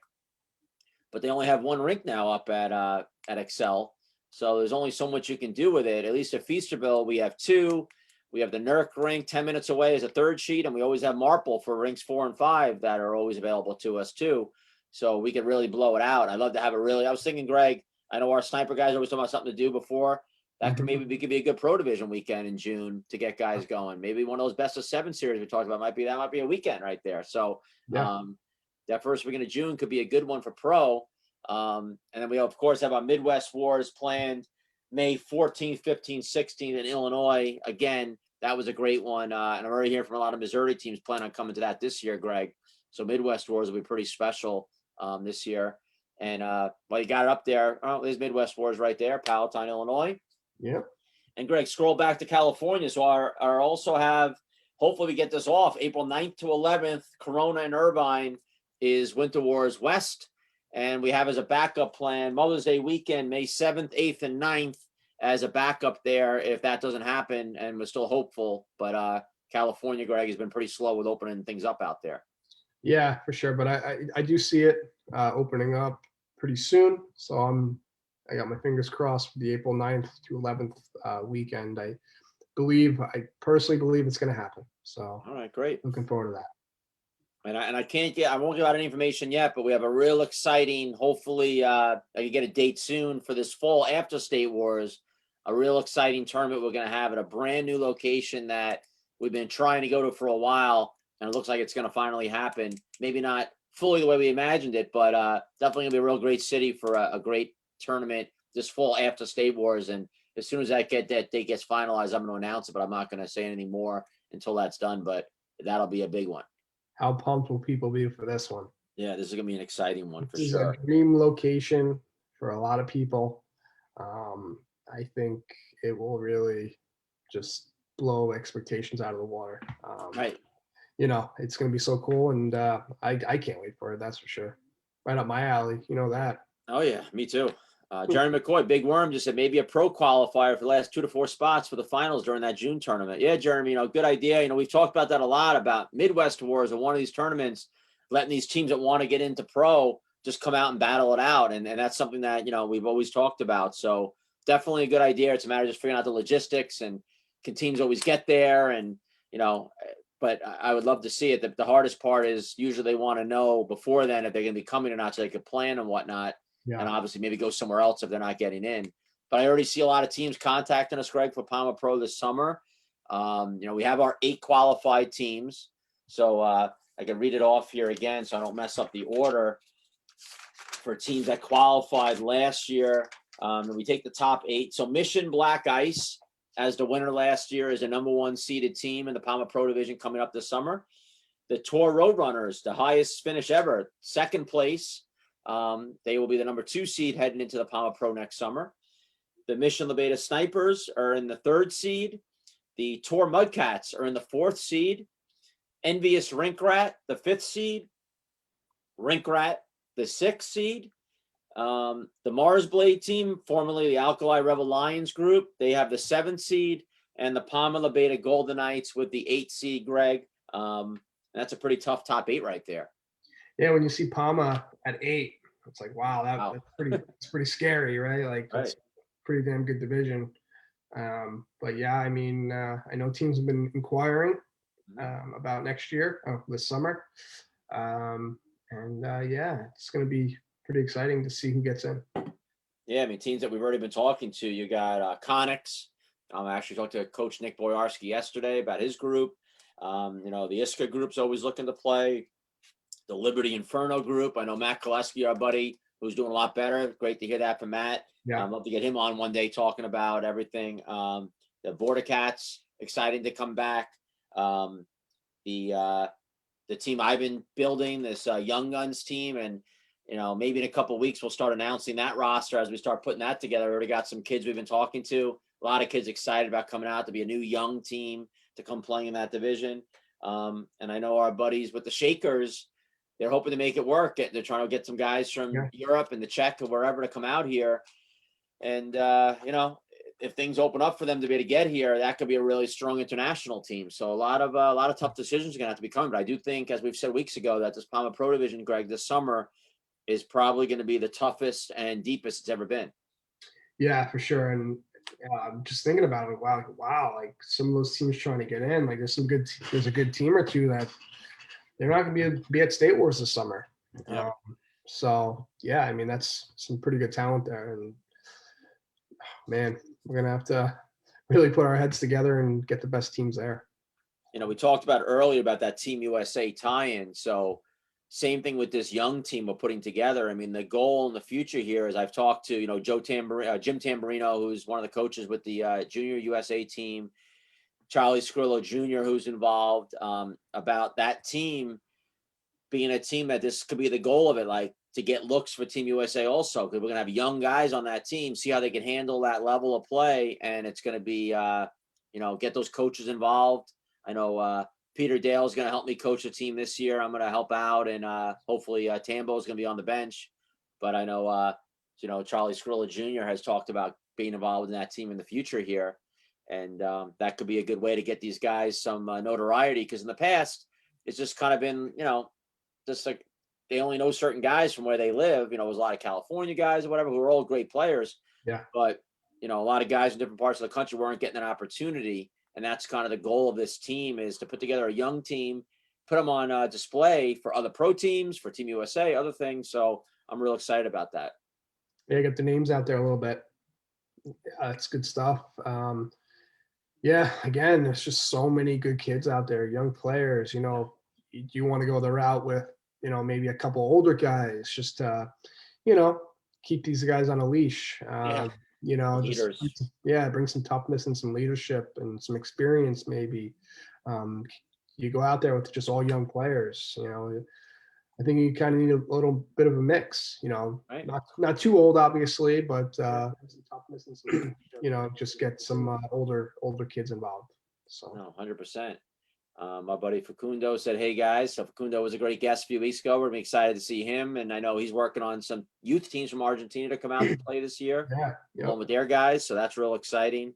but they only have one rink now up at Excel. So there's only so much you can do with it. At least at Feasterville, we have two. We have the NERC rink 10 minutes away as a third sheet, and we always have Marple for rinks 4 and 5 that are always available to us too. So we could really blow it out. I'd love to have a really, I was thinking, Greg, I know our sniper guys are always talking about something to do before. That could maybe be a good pro division weekend in June to get guys going. Maybe one of those best of 7 series we talked about might be a weekend right there. So that first weekend of June could be a good one for pro. And then we of course have our Midwest Wars planned May 14th, 15th, 16th in Illinois. Again, that was a great one. And I'm already hearing from a lot of Missouri teams plan on coming to that this year, Greg. So Midwest Wars will be pretty special this year. And well, you got it up there. Oh, there's Midwest Wars right there, Palatine, Illinois. Yeah. And Greg, scroll back to California. So our also have, hopefully we get this off, April 9th to 11th, Corona and Irvine is Winter Wars West. And we have as a backup plan, Mother's Day weekend, May 7th, 8th, and 9th as a backup there if that doesn't happen, and we're still hopeful. But California, Greg, has been pretty slow with opening things up out there. Yeah, for sure. But I do see it opening up pretty soon. So I got my fingers crossed for the April 9th to 11th weekend. I personally believe it's going to happen. So all right, great. Looking forward to that. And I won't give out any information yet, but we have a real exciting, hopefully I can get a date soon for this fall after State Wars, a real exciting tournament we're going to have at a brand new location that we've been trying to go to for a while. And it looks like it's going to finally happen. Maybe not fully the way we imagined it, but definitely going to be a real great city for a great tournament this fall after State Wars. And as soon as that date gets finalized, I'm going to announce it, but I'm not going to say anything more until that's done. But that'll be a big one. How pumped will people be for this one? Yeah, this is going to be an exciting one for this sure. Is a dream location for a lot of people. I think it will really just blow expectations out of the water. Right. You know, it's going to be so cool, and I can't wait for it. That's for sure. Right up my alley. You know that. Oh yeah, me too. Jeremy McCoy, Big Worm, just said maybe a pro qualifier for the last 2 to 4 spots for the finals during that June tournament. Yeah, Jeremy, good idea. We've talked about that a lot, about Midwest Wars or one of these tournaments, letting these teams that want to get into pro just come out and battle it out. And that's something that, we've always talked about. So definitely a good idea. It's a matter of just figuring out the logistics, and can teams always get there? And, but I would love to see it. The hardest part is usually they want to know before then if they're going to be coming or not, so they can plan and whatnot. Yeah. And obviously maybe go somewhere else if they're not getting in. But I already see a lot of teams contacting us, Greg, for Palma Pro this summer. We have our 8 qualified teams. So I can read it off here again so I don't mess up the order for teams that qualified last year. And we take the top 8. So Mission Black Ice, as the winner last year, is the number 1 seeded team in the Palma Pro division coming up this summer. The Tour Roadrunners, the highest finish ever, 2nd place. They will be the number 2 seed heading into the Palma Pro next summer. The Mission La Beta Snipers are in the 3rd seed. The Tour Mudcats are in the 4th seed. Envious Rink Rat, the 5th seed. Rink Rat, the 6th seed. The Mars Blade team, formerly the Alkali Rebel Lions group, they have the 7th seed. And the Palma La Beta Golden Knights with the 8th seed, Greg. That's a pretty tough top 8 right there. Yeah, when you see Palma at 8, it's like, wow, that's pretty scary, right? Like, right. It's pretty damn good division. But yeah, I mean, I know teams have been inquiring about next year, this summer. Yeah, it's going to be pretty exciting to see who gets in. Yeah, I mean, teams that we've already been talking to, you got Connex. I actually talked to Coach Nick Boyarski yesterday about his group. The Iska group's always looking to play. The Liberty Inferno group. I know Matt Koleski, our buddy, who's doing a lot better. Great to hear that from Matt. Yeah. I'd love to get him on one day talking about everything. The Border Cats, exciting to come back. The team I've been building, this Young Guns team, and maybe in a couple of weeks, we'll start announcing that roster as we start putting that together. We already got some kids we've been talking to. A lot of kids excited about coming out to be a new young team to come playing in that division. And I know our buddies with the Shakers, they're hoping to make it work. They're trying to get some guys from Europe and the Czech or wherever to come out here. And, if things open up for them to be able to get here, that could be a really strong international team. So a lot of tough decisions are going to have to be coming. But I do think, as we've said weeks ago, that this Palma Pro Division, Greg, this summer is probably going to be the toughest and deepest it's ever been. Yeah, for sure. And just thinking about it, wow, like some of those teams trying to get in, like there's a good team or two that they're not going to be at State Wars this summer. Yeah. So yeah, I mean, that's some pretty good talent there. And man, we're going to have to really put our heads together and get the best teams there. We talked about earlier about that Team USA tie-in. So same thing with this young team we're putting together. I mean, the goal in the future here is I've talked to, Jim Tamburino, who's one of the coaches with the Junior USA team, Charlie Scrillo Jr., who's involved, about that team being a team that this could be the goal of it, like to get looks for Team USA also, because we're going to have young guys on that team, see how they can handle that level of play. And it's going to be, get those coaches involved. I know Peter Dale is going to help me coach the team this year. I'm going to help out, and hopefully Tambo is going to be on the bench. But I know, Charlie Scrillo Jr. has talked about being involved in that team in the future here. And that could be a good way to get these guys some notoriety, because in the past, it's just kind of been, just like they only know certain guys from where they live. There's a lot of California guys or whatever who are all great players. Yeah. But, a lot of guys in different parts of the country weren't getting an opportunity. And that's kind of the goal of this team, is to put together a young team, put them on display for other pro teams, for Team USA, other things. So I'm real excited about that. Yeah, get the names out there a little bit. That's good stuff. Yeah, again, there's just so many good kids out there, young players. You want to go the route with, maybe a couple older guys, just to, keep these guys on a leash. Leaders. Bring some toughness and some leadership and some experience. Maybe you go out there with just all young players. I think you kind of need a little bit of a mix. Right. Not too old, obviously, but some toughness and some, just get some older kids involved. So no, 100%. My buddy Facundo said, "Hey guys," so Facundo was a great guest a few weeks ago. We're excited to see him, and I know he's working on some youth teams from Argentina to come out and play this year, along with their guys. So that's real exciting.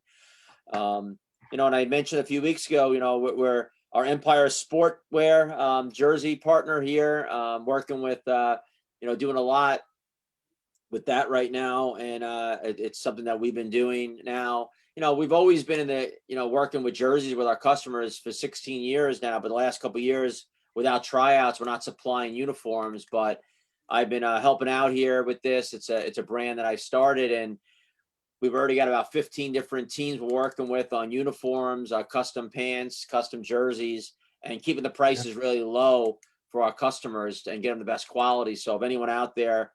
And I mentioned a few weeks ago, we're our Empire Sportwear jersey partner here, working with doing a lot with that right now, and it's something that we've been doing now. We've always been in the, working with jerseys with our customers for 16 years now, but the last couple of years without tryouts, we're not supplying uniforms, but I've been helping out here with this. It's a brand that I started, and we've already got about 15 different teams we're working with on uniforms, custom pants, custom jerseys, and keeping the prices really low for our customers and get them the best quality. So if anyone out there,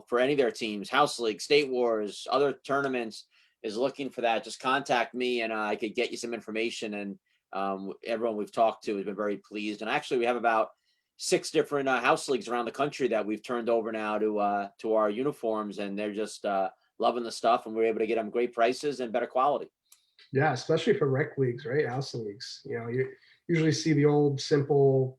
for any of their teams, House League, State Wars, other tournaments, is looking for that, just contact me and I could get you some information. And everyone we've talked to has been very pleased. And actually, we have about 6 different house leagues around the country that we've turned over now to our uniforms, and they're just loving the stuff, and we're able to get them great prices and better quality. Yeah, especially for rec leagues, right? House leagues. You usually see the old simple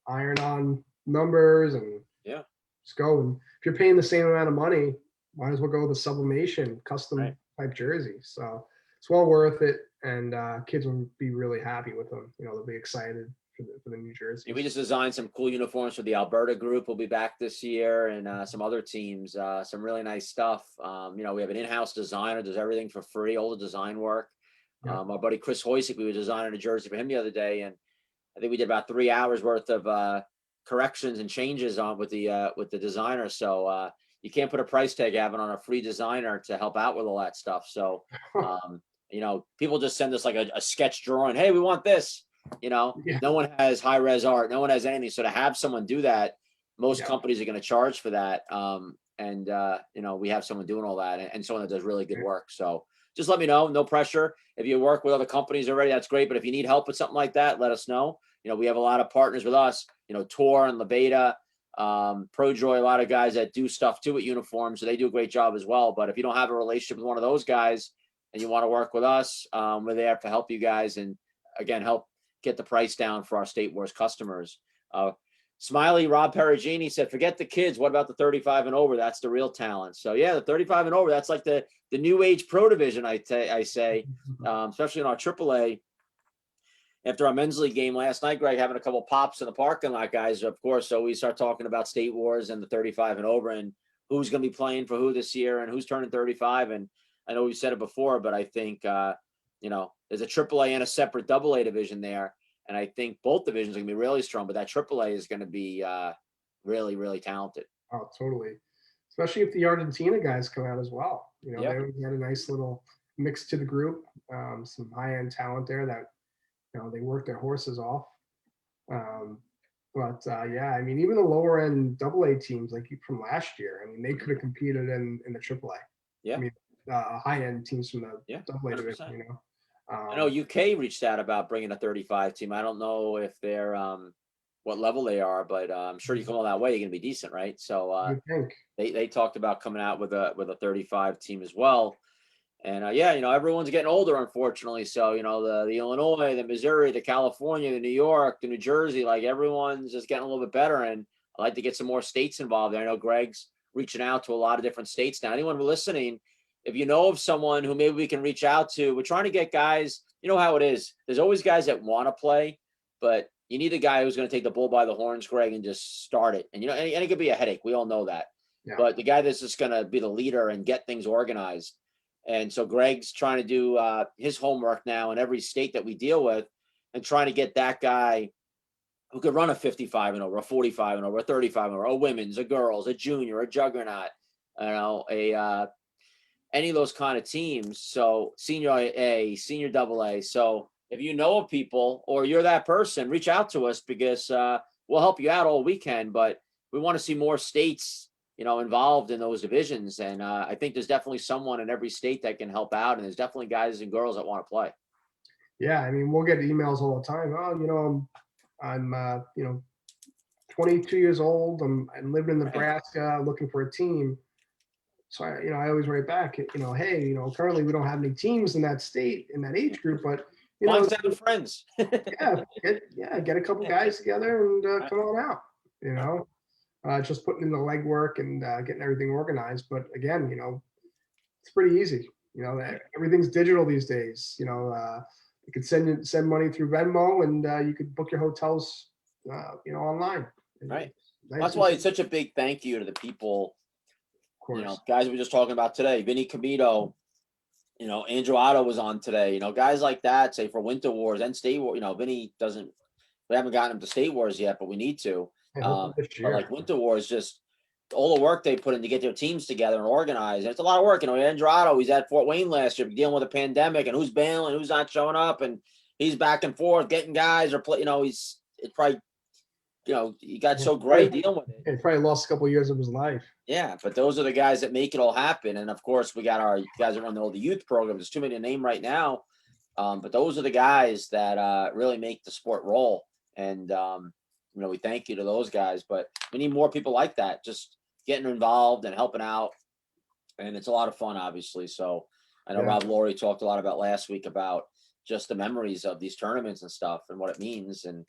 iron-on numbers and just go. And if you're paying the same amount of money, might as well go with the sublimation custom type jersey. So it's well worth it, and kids will be really happy with them. They'll be excited for the new jersey. We just designed some cool uniforms for the Alberta group. We'll be back this year, and some other teams. Some really nice stuff. We have an in-house designer, does everything for free, all the design work. My buddy Chris Hoysick, we were designing a jersey for him the other day, and I think we did about 3 hours worth of corrections and changes on with the designer. So you can't put a price tag having on a free designer to help out with all that stuff. So people just send us like a sketch drawing. Hey, we want this. No one has high res art. No one has anything. So to have someone do that, most companies are going to charge for that. We have someone doing all that, and someone that does really good work. So just let me know. No pressure. If you work with other companies already, that's great. But if you need help with something like that, let us know. We have a lot of partners with us, Tor and Lebeda, ProJoy, a lot of guys that do stuff too at uniforms, so they do a great job as well. But if you don't have a relationship with one of those guys and you want to work with us, we're there to help you guys and again help get the price down for our State Wars customers. Smiley Rob Perugini said, "Forget the kids. What about the 35 and over? That's the real talent." So yeah, the 35 and over. That's like the new age pro division. I say, especially in our AAA. After our men's league game last night, Greg, having a couple pops in the parking lot, guys, of course. So we start talking about State Wars and the 35 and over and who's going to be playing for who this year and who's turning 35. And I know we've said it before, but I think, there's a AAA and a separate AA division there. And I think both divisions are going to be really strong, but that AAA is going to be really, really talented. Oh, totally. Especially if the Argentina guys come out as well. Yep. They had a nice little mix to the group. Some high-end talent there that, they work their horses off. Yeah, I mean, even the lower end AA teams like from last year, I mean, they could have competed in the AAA. Yeah. I mean, high end teams from the AA division, I know UK reached out about bringing a 35 team. I don't know if they're what level they are, but I'm sure you come all that way, you're going to be decent, right? So they talked about coming out with a 35 team as well. And everyone's getting older, unfortunately. So, the Illinois, the Missouri, the California, the New York, the New Jersey, like everyone's just getting a little bit better. And I'd like to get some more states involved. I know Greg's reaching out to a lot of different states now. Anyone listening, if you know of someone who maybe we can reach out to, we're trying to get guys, you know how it is. There's always guys that want to play, but you need a guy who's going to take the bull by the horns, Greg, and just start it. And, and it could be a headache. We all know that. Yeah. But the guy that's just going to be the leader and get things organized. And so Greg's trying to do his homework now in every state that we deal with and trying to get that guy who could run a 55 and over, a 45 and over, a 35 and over, a women's, a girls, a junior, a juggernaut, any of those kind of teams. So senior A, senior AA. So if you know of people or you're that person, reach out to us because we'll help you out all weekend. But we want to see more states involved in those divisions. And I think there's definitely someone in every state that can help out. And there's definitely guys and girls that want to play. Yeah. I mean, we'll get emails all the time. Oh, I'm 22 years old. I'm living in Nebraska looking for a team. So I always write back, hey, currently we don't have any teams in that state, in that age group, but find 7 friends. Get a couple guys together and come on out, just putting in the legwork and getting everything organized. But again, it's pretty easy. Everything's digital these days. You could send money through Venmo and you could book your hotels, online. Right. That's why it's such a big thank you to the people. Guys we were just talking about today, Vinny Comito, Andrew Otto was on today, guys like that, say for Winter Wars and State Wars, Vinny we haven't gotten him to State Wars yet, but we need to. But like Winter Wars, just all the work they put in to get their teams together and organize. And it's a lot of work. Andrew Otto, he's at Fort Wayne last year dealing with a pandemic and who's bailing, who's not showing up. And he's back and forth getting guys or play, it's probably, he got so great dealing with it. He probably lost a couple of years of his life. Yeah, but those are the guys that make it all happen. And of course, we got our guys that run all the youth programs. There's too many to name right now. But those are the guys that really make the sport roll. And, we thank you to those guys. But we need more people like that, just getting involved and helping out. And it's a lot of fun, obviously. So I know Rob Laurie talked a lot about last week about just the memories of these tournaments and stuff and what it means. And,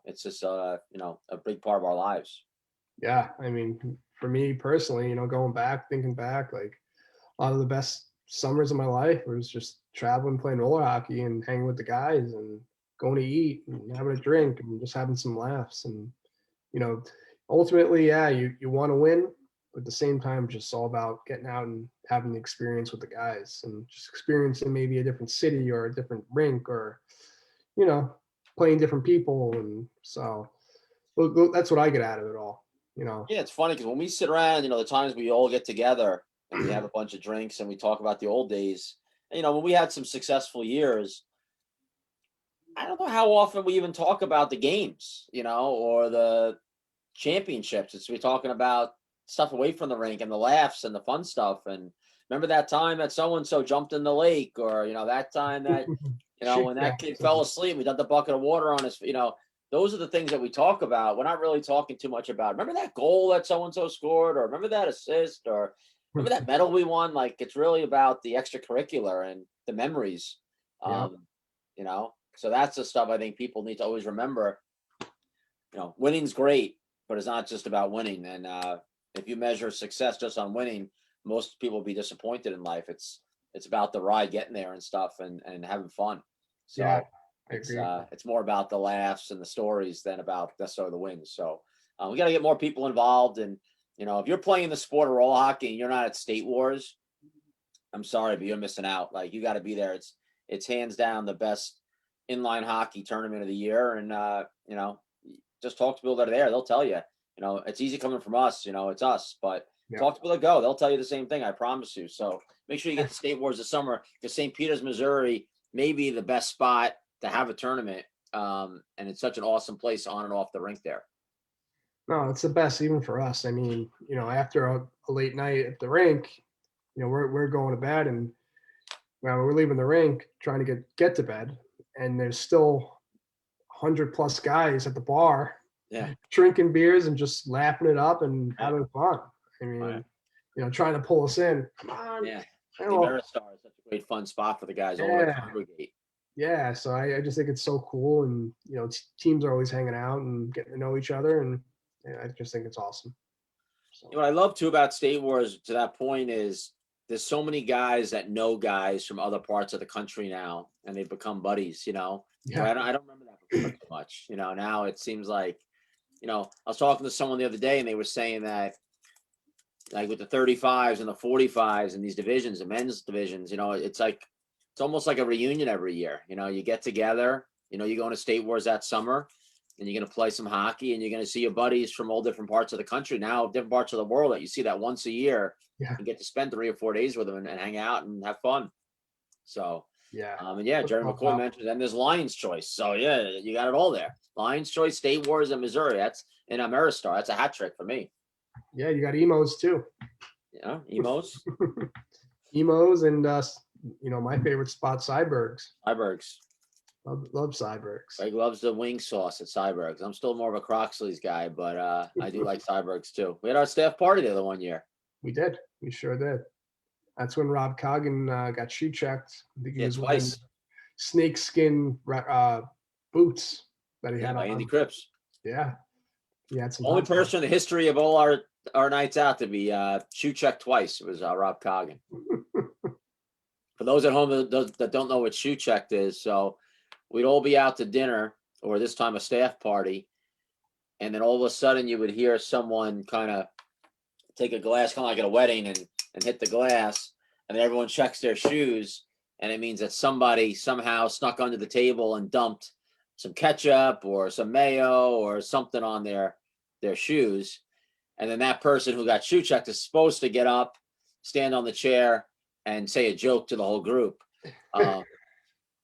it's just, a big part of our lives. Yeah. I mean, for me personally, thinking back, like a lot of the best summers of my life was just traveling, playing roller hockey and hanging with the guys and going to eat and having a drink and just having some laughs. And, ultimately, you want to win, but at the same time, just all about getting out and having the experience with the guys and just experiencing maybe a different city or a different rink or, playing different people. And so that's what I get out of it all, Yeah, it's funny because when we sit around, the times we all get together and we have a bunch of drinks and we talk about the old days, when we had some successful years, I don't know how often we even talk about the games, or the championships. It's we're talking about stuff away from the rink and the laughs and the fun stuff. And remember that time that so-and-so jumped in the lake or, that time that, when that kid fell asleep, we dumped a bucket of water on his, those are the things that we talk about. We're not really talking too much about, remember that goal that so-and-so scored, or remember that assist, or remember that medal we won? Like, it's really about the extracurricular and the memories. Yep. You know, so that's the stuff I think people need to always remember. You know, winning's great, but it's not just about winning. And if you measure success just on winning, most people will be disappointed in life. It's about the ride, getting there and stuff, and having fun. So Yeah, I it's agree. it's more about the laughs and the stories than about necessarily the wins. So we got to get more people involved. And you know, if you're playing the sport of roll hockey and you're not at State Wars, I'm sorry, but you're missing out. Like, you got to be there. It's hands down the best inline hockey tournament of the year. And you know, just talk to people that are there. They'll tell you. You know, it's easy coming from us. You know, it's us, but Yep. talk to people that go. They'll tell you the same thing. I promise you. So make sure you get to State Wars this summer, because St. Peters, Missouri, may be the best spot to have a tournament. And it's such an awesome place on and off the rink there. No, it's the best even for us. I mean, you know, after a late night at the rink, you know, we're going to bed, and well, we're leaving the rink trying to get to bed, and there's still 100+ guys at the bar, Yeah. drinking beers and just lapping it up and having fun. I mean, Right. you know, trying to pull us in. Come on. Yeah. The You know, Ameristar is such a great fun spot for the guys all to Yeah. congregate. yeah. So I just think it's so cool, and you know, teams are always hanging out and getting to know each other, and yeah, I just think it's awesome. So You know, what I love too about State Wars, to that point, is there's so many guys that know guys from other parts of the country now, and they've become buddies. You know, where yeah, I don't remember that before too much. You know, now it seems like, you know, I was talking to someone the other day, and they were saying that, like, with the 35s and the 45s and these divisions, the men's divisions, you know, it's like, it's almost like a reunion every year. You know, you get together, you know, you go into State Wars that summer, and you're going to play some hockey, and you're going to see your buddies from all different parts of the country, now different parts of the world, that you see that once a year, yeah, and get to spend 3 or 4 days with them, and hang out and have fun. So, yeah. and yeah, Jerry Football McCoy pop. mentioned, and there's Lions Choice. So yeah, you got it all there. Lions Choice, State Wars, and Missouri. That's in Ameristar. That's a hat trick for me. Yeah, you got emos too. Yeah, Emos, Emos, and you know, my favorite spot, Cybergs. Ibergs. Love Cybergs. Greg loves the wing sauce at Cybergs. I'm still more of a Croxley's guy, but I do like Cybergs too. We had our staff party there the one year. We did. We sure did. That's when Rob Coggin got shoe checked. I think he Yeah, was wearing twice. snakeskin boots that he Yeah, had by on. Andy Cripps. Yeah, he had some. Only hot dogs. person in the history of all our nights out to be shoe checked twice was Rob Coggin. For those at home that don't know what shoe checked is, so we'd all be out to dinner, or this time a staff party, and then all of a sudden you would hear someone kind of take a glass, kind of like at a wedding, and hit the glass, and then everyone checks their shoes, and it means that somebody somehow snuck under the table and dumped some ketchup or some mayo or something on their shoes, and then that person who got shoe checked is supposed to get up, stand on the chair, and say a joke to the whole group.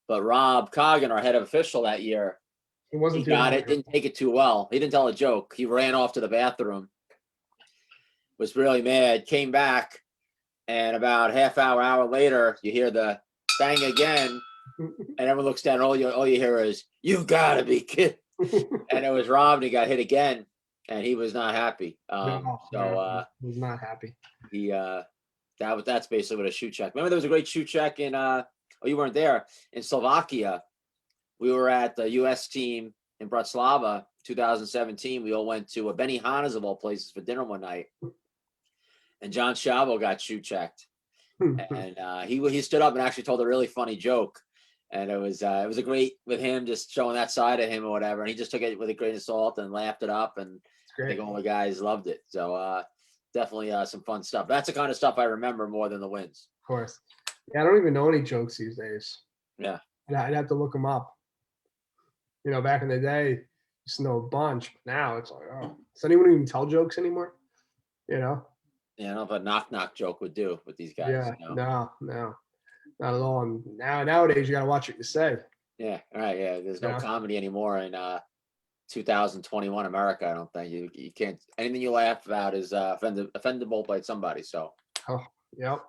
But Rob Coggin, our head official that year, It wasn't he too got long it, didn't take it too well. He didn't tell a joke. He ran off to the bathroom, was really mad, came back, and about hour later, you hear the bang again, and everyone looks down, and all you hear is, "You gotta be kidding." And it was Rob, and he got hit again, and he was not happy. No, he was not happy. That's basically what a shoe check. Remember, there was a great shoe check in you weren't there, in Slovakia. We were at the U.S. team in Bratislava, 2017. We all went to a Benihana's of all places for dinner one night, and John Chavo got shoe checked, and he stood up and actually told a really funny joke, and it was a great, with him just showing that side of him or whatever, and he just took it with a grain of salt and laughed it up, and I think all the guys loved it. So definitely some fun stuff. That's the kind of stuff I remember more than the wins. Of course. Yeah, I don't even know any jokes these days. Yeah. I'd have to look them up. You know, back in the day, used to know a bunch, but now it's like, oh, does anyone even tell jokes anymore? You know? Yeah, I don't know if a knock joke would do with these guys. Yeah, You know? no, not at all. And nowadays, you got to watch what you say. Yeah, right. Yeah, there's no Yeah. comedy anymore in 2021 America. I don't think you can't. Anything you laugh about is offendable by somebody. So Oh, yep.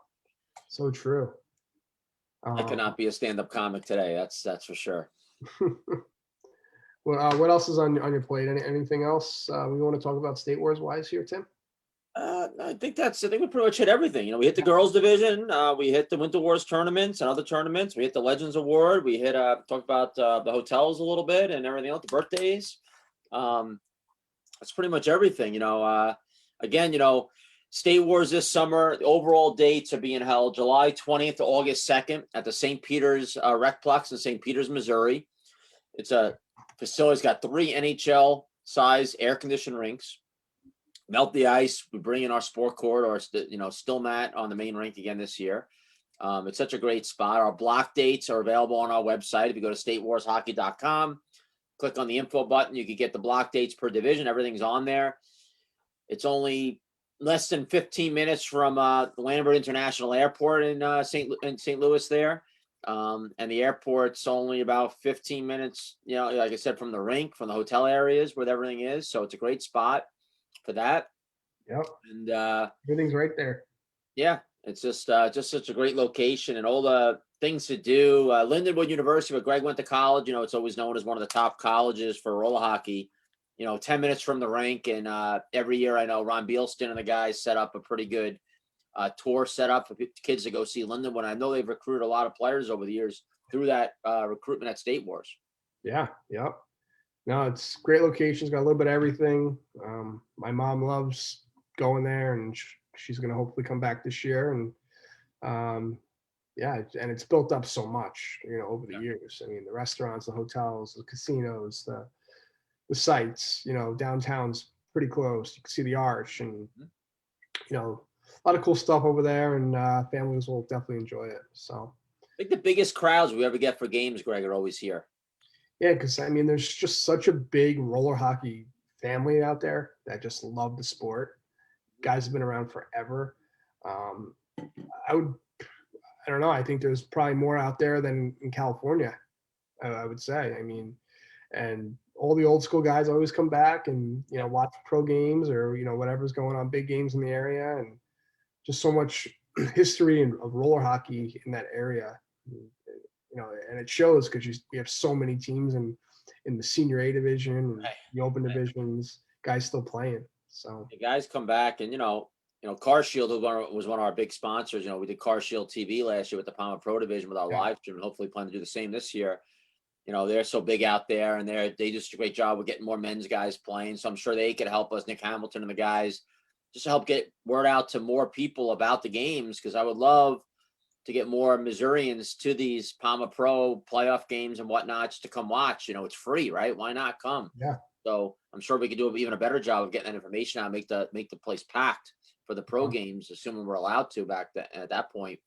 So true. I cannot be a stand-up comic today. That's for sure. Well, what else is on your plate? Anything else we want to talk about State Wars wise here, Tim? I think we pretty much hit everything. We hit the girls division. We hit the Winter Wars tournaments and other tournaments. We hit the Legends Award. We hit talked about the hotels a little bit and everything else, the birthdays. That's pretty much everything. Again, State Wars this summer. The overall dates are being held July 20th to August 2nd at the St. Peter's Recplex in St. Peter's, Missouri. It's a facility. It's got 3 NHL size air conditioned rinks. Melt the ice. We bring in our sport court or still mat on the main rink again this year. It's such a great spot. Our block dates are available on our website. If you go to statewarshockey.com, click on the info button, you can get the block dates per division. Everything's on there. It's only less than 15 minutes from the Lambert International Airport in St. Louis there. And the airport's only about 15 minutes, like I said, from the rink, from the hotel areas where everything is. So it's a great spot for that. Yep. And everything's right there. Yeah, it's just such a great location and all the things to do. Lindenwood University, where Greg went to college, it's always known as one of the top colleges for roller hockey. 10 minutes from the rink, and every year I know Ron Bielsten and the guys set up a pretty good tour set up for kids to go see Lindenwood. I know they've recruited a lot of players over the years through that recruitment at State Wars. Yeah, yep. No, it's great locations, got a little bit of everything. My mom loves going there, and she's going to hopefully come back this year. And and it's built up so much, over the years. I mean, the restaurants, the hotels, the casinos, the sites, downtown's pretty close. You can see the Arch, and a lot of cool stuff over there, and families will definitely enjoy it. So I think the biggest crowds we ever get for games, Greg, are always here. Yeah, because there's just such a big roller hockey family out there that just love the sport. Guys have been around forever. I don't know. I think there's probably more out there than in California. I would say. And all the old school guys always come back and watch pro games or whatever's going on, big games in the area, and just so much history of roller hockey in that area. And it shows because we have so many teams in the senior A division and the open divisions, guys still playing. So the guys come back, and Car Shield was one of our big sponsors. We did Car Shield TV last year with the Palmer Pro division with our live stream, and hopefully plan to do the same this year. They're so big out there, and they do such a great job with getting more men's guys playing. So I'm sure they could help us, Nick Hamilton and the guys, just to help get word out to more people about the games, because I would love to get more Missourians to these Palmer Pro playoff games and whatnot, just to come watch. It's free, right? Why not come? Yeah. So I'm sure we could do even a better job of getting that information out, make the place packed for the pro games, assuming we're allowed to at that point.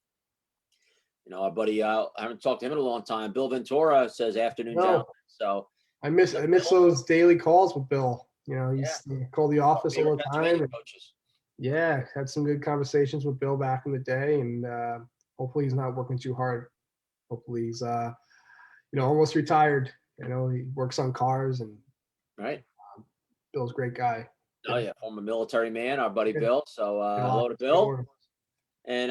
Our buddy, I haven't talked to him in a long time. Bill Ventura says afternoon, gentlemen. So I miss those daily calls with Bill. He used to call the office all the time. Yeah, had some good conversations with Bill back in the day, and hopefully he's not working too hard. Hopefully he's almost retired. He works on cars, and right. Bill's a great guy. Oh yeah, former military man, our buddy Bill. So hello to Bill. And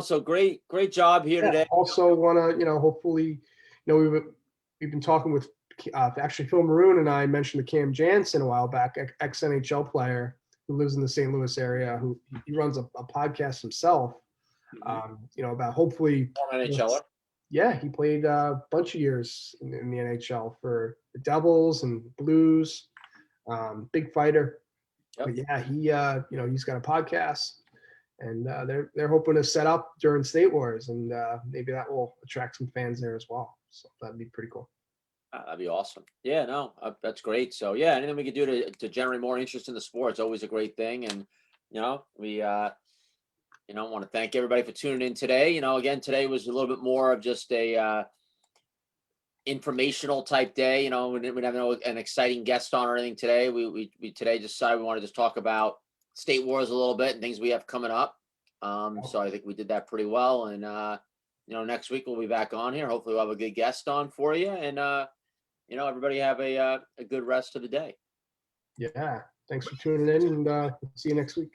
so great job here today. Also want to hopefully we've been talking with actually Phil Maroon, and I mentioned to Cam Jansen a while back, ex NHL player who lives in the St. Louis area, who he runs a podcast himself. About hopefully former NHLer. Yeah, he played a bunch of years in the NHL for the Devils and Blues. Big fighter. Yep. But yeah, he's got a podcast, and they're hoping to set up during State Wars, and maybe that will attract some fans there as well. So that'd be pretty cool. That'd be awesome. Yeah, no, that's great. So yeah, anything we could do to generate more interest in the sport is always a great thing. And we want to thank everybody for tuning in today. Again, today was a little bit more of just a informational type day. We didn't have an exciting guest on or anything today. We today decided we wanted to just talk about State Wars a little bit and things we have coming up. So I think we did that pretty well. And next week we'll be back on here. Hopefully we'll have a good guest on for you. And everybody have a good rest of the day. Yeah, thanks for tuning in, and see you next week.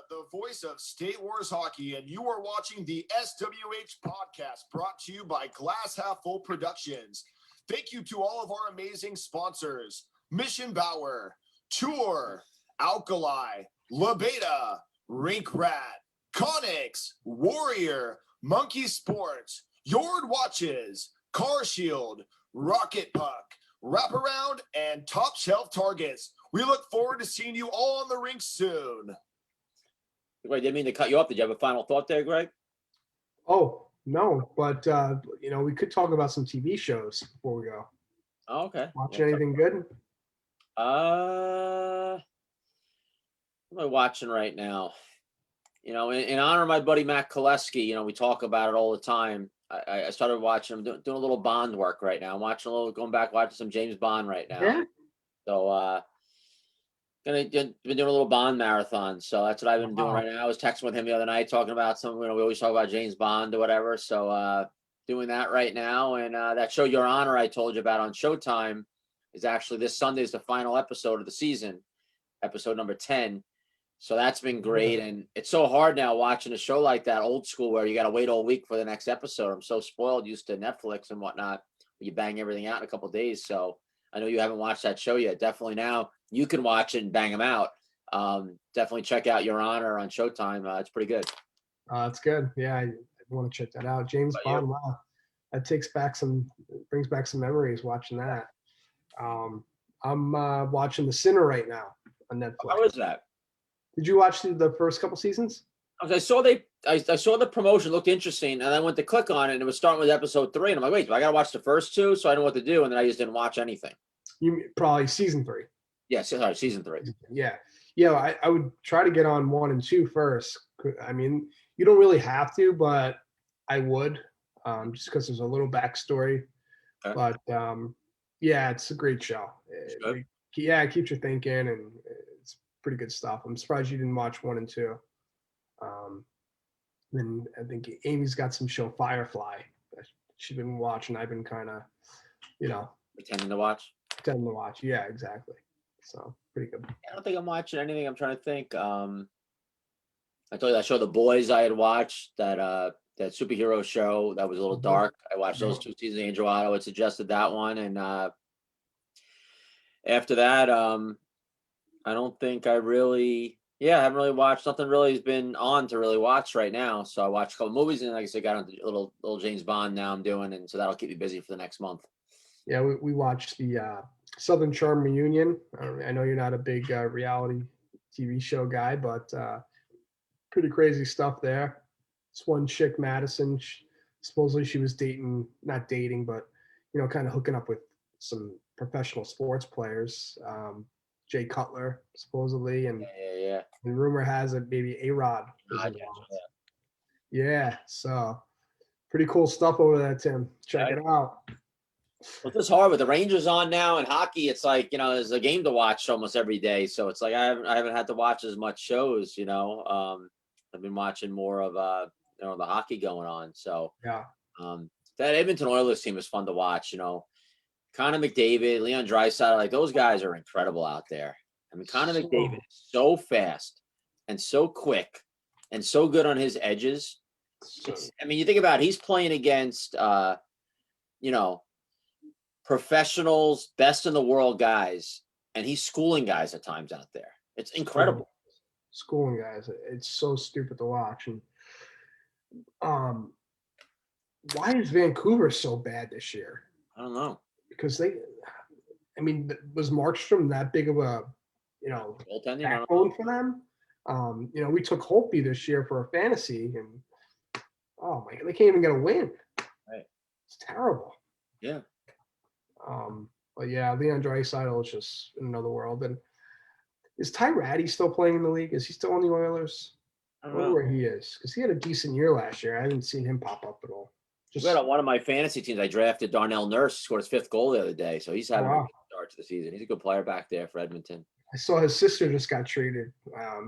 The voice of State Wars Hockey, and you are watching the SWH podcast, brought to you by Glass Half Full Productions. Thank you to all of our amazing sponsors: Mission Bauer, Tour, Alkali, La Beta, Rink Rat, Conix, Warrior, Monkey Sports, Yord Watches, Car Shield, Rocket Puck, Wraparound, and Top Shelf Targets. We look forward to seeing you all on the rink soon. Wait, didn't mean to cut you off. Did you have a final thought there, Greg? Oh, no, but we could talk about some TV shows before we go. Oh, okay. Watch anything good? What am I watching right now? In honor of my buddy Matt Koleski, we talk about it all the time. I started watching. I'm doing a little Bond work right now. I'm going back watching some James Bond right now. Yeah. So been doing a little Bond marathon. So that's what I've been doing right now. I was texting with him the other night talking about some. We always talk about James Bond or whatever. So doing that right now, and that show Your Honor I told you about on Showtime is actually this Sunday is the final episode of the season, episode number 10. So that's been great. And it's so hard now watching a show like that, old school, where you got to wait all week for the next episode. I'm so spoiled, used to Netflix and whatnot. You bang everything out in a couple of days. So I know you haven't watched that show yet. Definitely now you can watch it and bang them out. Definitely check out Your Honor on Showtime. It's pretty good. That's good. Yeah, I want to check that out. James Bond, wow. That brings back some memories watching that. I'm watching The Sinner right now on Netflix. How is that? Did you watch the first couple seasons? I saw the promotion, looked interesting, and I went to click on it, and it was starting with episode 3, and I'm like, wait, do I got to watch the first 2 so I know what to do? And then I just didn't watch anything. You probably season 3. Yeah, sorry, season 3. Yeah. I would try to get on 1 and 2 first. I mean, you don't really have to, but I would, just because there's a little backstory. Okay. But yeah, it's a great show. It keeps you thinking, and it's pretty good stuff. I'm surprised you didn't watch 1 and 2. Then I think Amy's got some show Firefly that she's been watching. I've been kind of, pretending to watch. Yeah, exactly. So pretty good. I don't think I'm watching anything. I'm trying to think. I told you that show The Boys I had watched, that superhero show that was a little dark. I watched those 2 seasons. Angel Otto had suggested that one, and after that, I don't think I haven't really watched. Nothing really has been on to really watch right now. So I watched a couple movies, and like I said, got on a little James Bond now I'm doing, and so that'll keep me busy for the next month. Yeah, we watched the Southern Charm reunion. I know you're not a big reality TV show guy, but pretty crazy stuff there. This one chick, Madison, supposedly she was not dating, but kind of hooking up with some professional sports players. Jay Cutler, supposedly, and yeah. And rumor has it maybe A-Rod. Yeah, so pretty cool stuff over there, Tim. Check it out. Well, it's hard with the Rangers on now and hockey. It's like, there's a game to watch almost every day. So it's like I haven't had to watch as much shows. I've been watching more of the hockey going on. So yeah, that Edmonton Oilers team is fun to watch. Connor McDavid, Leon Draisaitl, like those guys are incredible out there. I mean, Connor McDavid is so fast and so quick and so good on his edges. You think about it, he's playing against, professionals, best in the world guys, and he's schooling guys at times out there. It's incredible. Schooling guys. It's so stupid to watch. And why is Vancouver so bad this year? I don't know. Because was Markstrom that big of a, backbone for them? We took Holtby this year for a fantasy, and oh my God, they can't even get a win. Right. It's terrible. Yeah. But yeah, Leon Draisaitl is just in another world. And is Ty Ratty still playing in the league? Is he still on the Oilers? I don't know where he is, because he had a decent year last year. I haven't seen him pop up at all. On one of my fantasy teams, I drafted Darnell Nurse, scored his 5th goal the other day. So he's having a good start to the season. He's a good player back there for Edmonton. I saw his sister just got traded.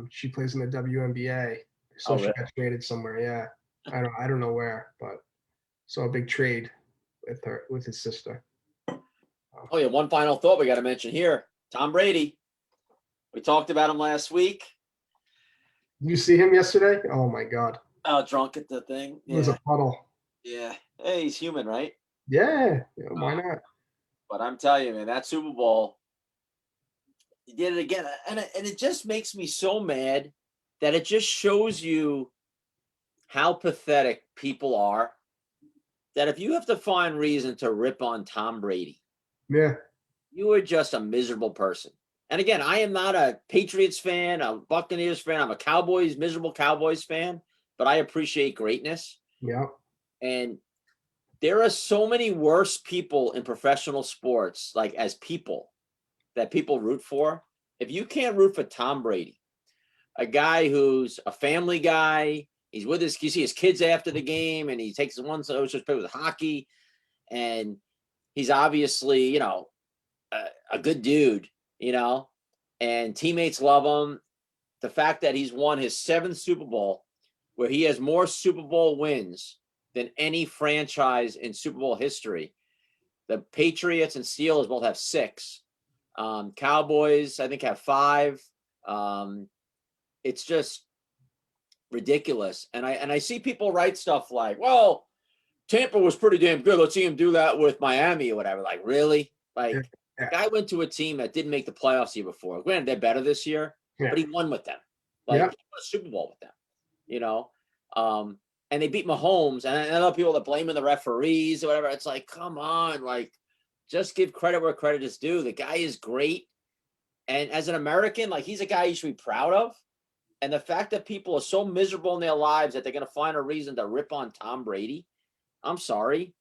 She plays in the WNBA. So she got traded somewhere. Yeah. I don't know where, but saw a big trade with his sister. Oh yeah, one final thought we got to mention here. Tom Brady. We talked about him last week. You see him yesterday? Oh my God. Oh, drunk at the thing. It was a puddle. Yeah. Hey, he's human, right? Yeah. Why not? But I'm telling you, man, that Super Bowl, he did it again. And it just makes me so mad that it just shows you how pathetic people are. That if you have to find reason to rip on Tom Brady, Yeah. you are just a miserable person. And again, I am not a Patriots fan, a Buccaneers fan. I'm a miserable Cowboys fan, but I appreciate greatness. Yeah. And there are so many worse people in professional sports, like as people, that people root for. If you can't root for Tom Brady, a guy who's a family guy, he's with you see his kids after the game, and he takes one so just play with hockey, and he's obviously, a good dude, and teammates love him. The fact that he's won his 7th Super Bowl, where he has more Super Bowl wins than any franchise in Super Bowl history. The Patriots and Steelers both have 6. Cowboys, I think, have 5. It's just ridiculous. And I see people write stuff like, well, Tampa was pretty damn good. Let's see him do that with Miami or whatever. Like, really? Like, Yeah. the guy went to a team that didn't make the playoffs the year before. Granted, they're better this year, Yeah. but he won with them. Like, he won a Super Bowl with them, and they beat Mahomes. And I know people that blaming the referees or whatever. It's like, come on, like, just give credit where credit is due. The guy is great. And as an American, like, he's a guy you should be proud of. And the fact that people are so miserable in their lives that they're going to find a reason to rip on Tom Brady, I'm sorry,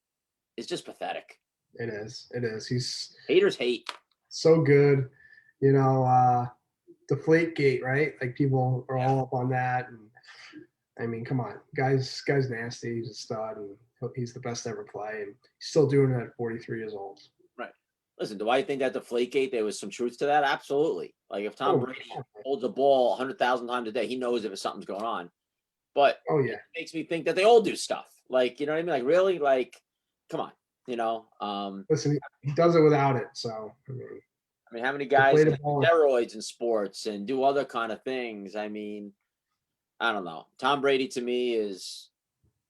it's just pathetic. It is. It is. He's Haters hate. so good. Deflategate, right? Like people are all up on that. And I mean, come on, guy's nasty. He's a stud, and he's the best to ever play, and he's still doing it at 43 years old. Right. Listen, do I think that Deflategate, there was some truth to that? Absolutely. Like, if Tom Brady holds the ball 100,000 times a day, he knows if something's going on. But it makes me think that they all do stuff. Like, you know what I mean? Like, really? Like, come on. Listen, he does it without it. So I mean, how many guys take steroids in sports and do other kind of things? I mean, I don't know. Tom Brady to me is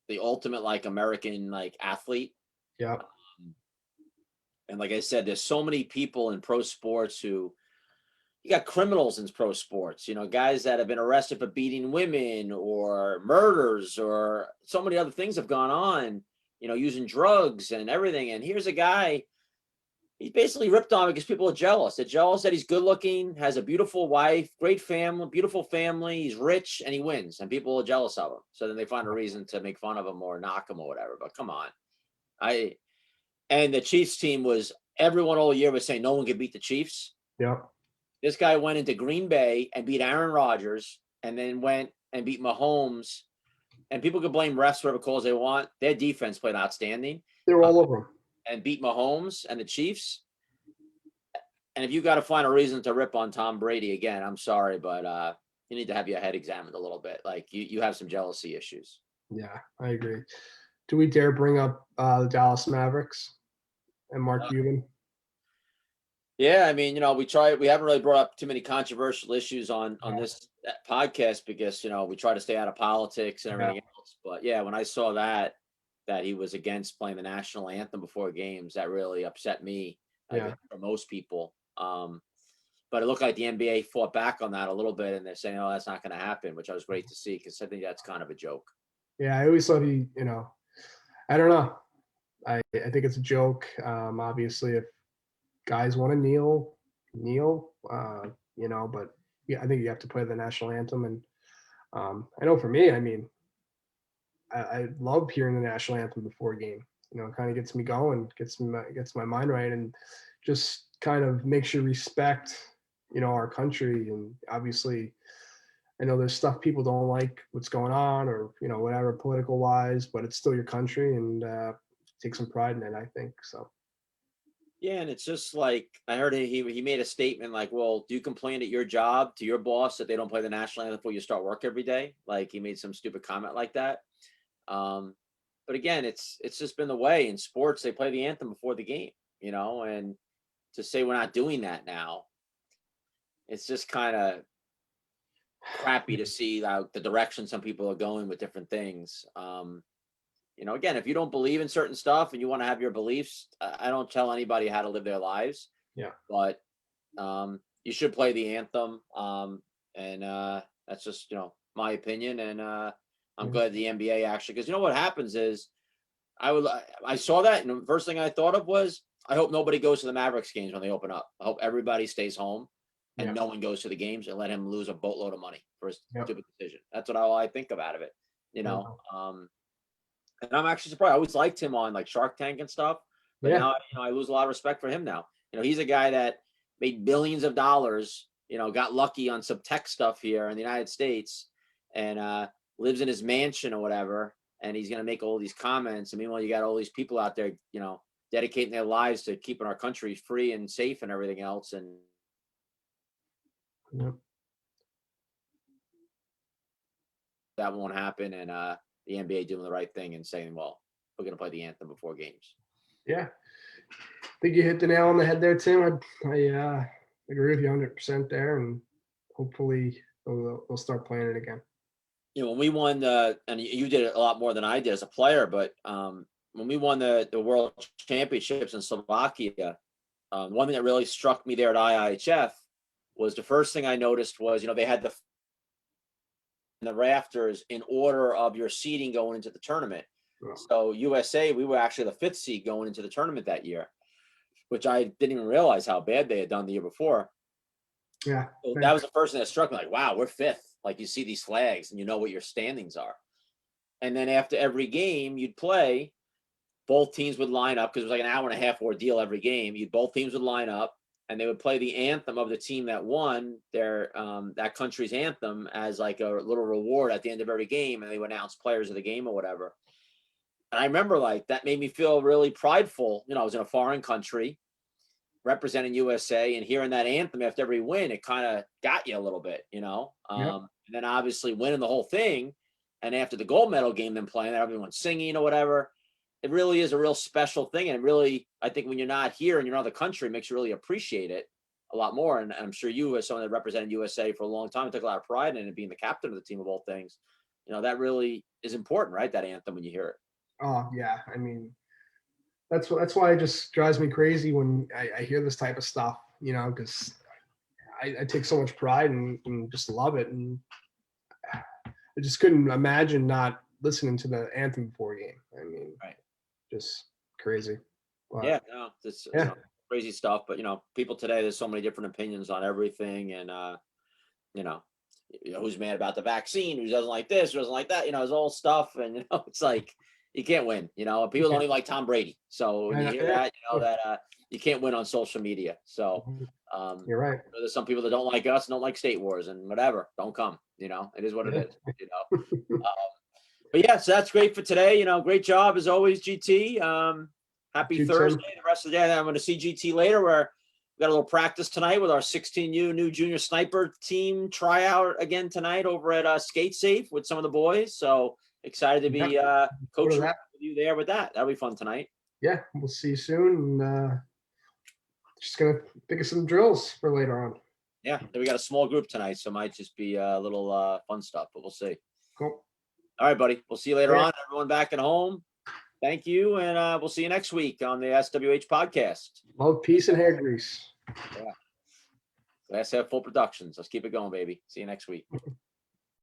the ultimate like American like athlete. Yeah. And like I said, there's so many people in pro sports who you got criminals in pro sports, guys that have been arrested for beating women or murders or so many other things have gone on, using drugs and everything. And here's a guy, he's basically ripped on because people are jealous. They're jealous that he's good looking, has a beautiful wife, great family, beautiful family. He's rich and he wins, and people are jealous of him. So then they find a reason to make fun of him or knock him or whatever. But come on, and the Chiefs team was everyone all year was saying no one could beat the Chiefs. Yeah. This guy went into Green Bay and beat Aaron Rodgers, and then went and beat Mahomes. And people could blame refs whatever calls they want. Their defense played outstanding. They were all over him. And beat Mahomes and the Chiefs. And if you got to find a reason to rip on Tom Brady again, I'm sorry, but you need to have your head examined a little bit. Like you have some jealousy issues. Yeah, I agree. Do we dare bring up the Dallas Mavericks and Mark Cuban? Yeah, I mean, we haven't really brought up too many controversial issues on this podcast because, we try to stay out of politics and everything else. But yeah, when I saw that he was against playing the national anthem before games, that really upset me. For most people. But it looked like the NBA fought back on that a little bit, and they're saying, oh, that's not going to happen, which I was great to see because I think that's kind of a joke. Yeah, I always thought I don't know. I think it's a joke. Obviously, if guys want to kneel, but yeah, I think you have to play the national anthem. And I know for me, I mean, I love hearing the national anthem before a game. It kind of gets me going, gets my mind right, and just kind of makes you respect, our country. And obviously, I know there's stuff people don't like what's going on or, whatever political wise, but it's still your country, and take some pride in it, I think. So. Yeah, and it's just like I heard he made a statement like, well, do you complain at your job to your boss that they don't play the national anthem before you start work every day? Like he made some stupid comment like that. But again, it's just been the way in sports. They play the anthem before the game, and to say we're not doing that now, it's just kind of crappy to see the direction some people are going with different things. again, if you don't believe in certain stuff and you want to have your beliefs, I don't tell anybody how to live their lives. Yeah. But you should play the anthem. And that's just, my opinion. And I'm glad the NBA actually, because what happens is I saw that, and the first thing I thought of was, I hope nobody goes to the Mavericks games when they open up. I hope everybody stays home and no one goes to the games, and let him lose a boatload of money for a stupid decision. That's what I think about of it, And I'm actually surprised. I always liked him on like Shark Tank and stuff, but now I lose a lot of respect for him now. He's a guy that made billions of dollars. Got lucky on some tech stuff here in the United States, and lives in his mansion or whatever. And he's going to make all these comments. And meanwhile, you got all these people out there, dedicating their lives to keeping our country free and safe and everything else. And that won't happen. And the NBA doing the right thing and saying, well, we're going to play the anthem before games. Yeah. I think you hit the nail on the head there, Tim. I agree with you 100% there. And hopefully they'll start playing it again. When we won and you did it a lot more than I did as a player, but when we won the World Championships in Slovakia, one thing that really struck me there at IIHF was the first thing I noticed was, they had the rafters in order of your seeding going into the tournament. Oh. So USA, we were actually the 5th seed going into the tournament that year, which I didn't even realize how bad they had done the year before. Yeah. So that was the first thing that struck me, like, wow, we're 5th. Like, you see these flags and you know what your standings are. And then after every game you'd play, both teams would line up, because it was like an hour and a half ordeal every game. Both teams would line up and they would play the anthem of the team that won their that country's anthem as like a little reward at the end of every game, and they would announce players of the game or whatever. And I remember, like, that made me feel really prideful. I was in a foreign country representing USA, and hearing that anthem after every win, it kind of got you a little bit, And then obviously winning the whole thing, and after the gold medal game, then playing that, everyone singing or whatever. It really is a real special thing. And really, I think when you're not here and you're in another country, it makes you really appreciate it a lot more. And I'm sure you, as someone that represented USA for a long time, took a lot of pride in it, being the captain of the team of all things. That really is important, right? That anthem, when you hear it. Oh yeah. I mean, that's why it just drives me crazy when I hear this type of stuff, because I take so much pride and just love it. And I just couldn't imagine not listening to the anthem before a game. I mean, right. Just crazy. But, it's crazy stuff. But people today, there's so many different opinions on everything, and who's mad about the vaccine, who doesn't like this, who doesn't like that. There's all stuff, and it's like you can't win. People don't even like Tom Brady. So when you hear that, that you can't win on social media. So you're right. There's some people that don't like us, don't like State Wars, and whatever. Don't come. It is what it is. But yeah, so that's great for today. Great job as always, GT. Happy Thursday. The rest of the day, I'm going to see GT later. We got a little practice tonight with our 16U new junior sniper team tryout again tonight over at Skate Safe with some of the boys. So excited to be coaching with you there with that. That'll be fun tonight. Yeah, we'll see you soon. And, just going to think of some drills for later on. Yeah, we got a small group tonight, so it might just be a little fun stuff, but we'll see. Cool. All right, buddy. We'll see you later on. Everyone back at home. Thank you. And we'll see you next week on the SWH podcast. Love, peace, and hair grease. Yeah. Let's have full productions. Let's keep it going, baby. See you next week.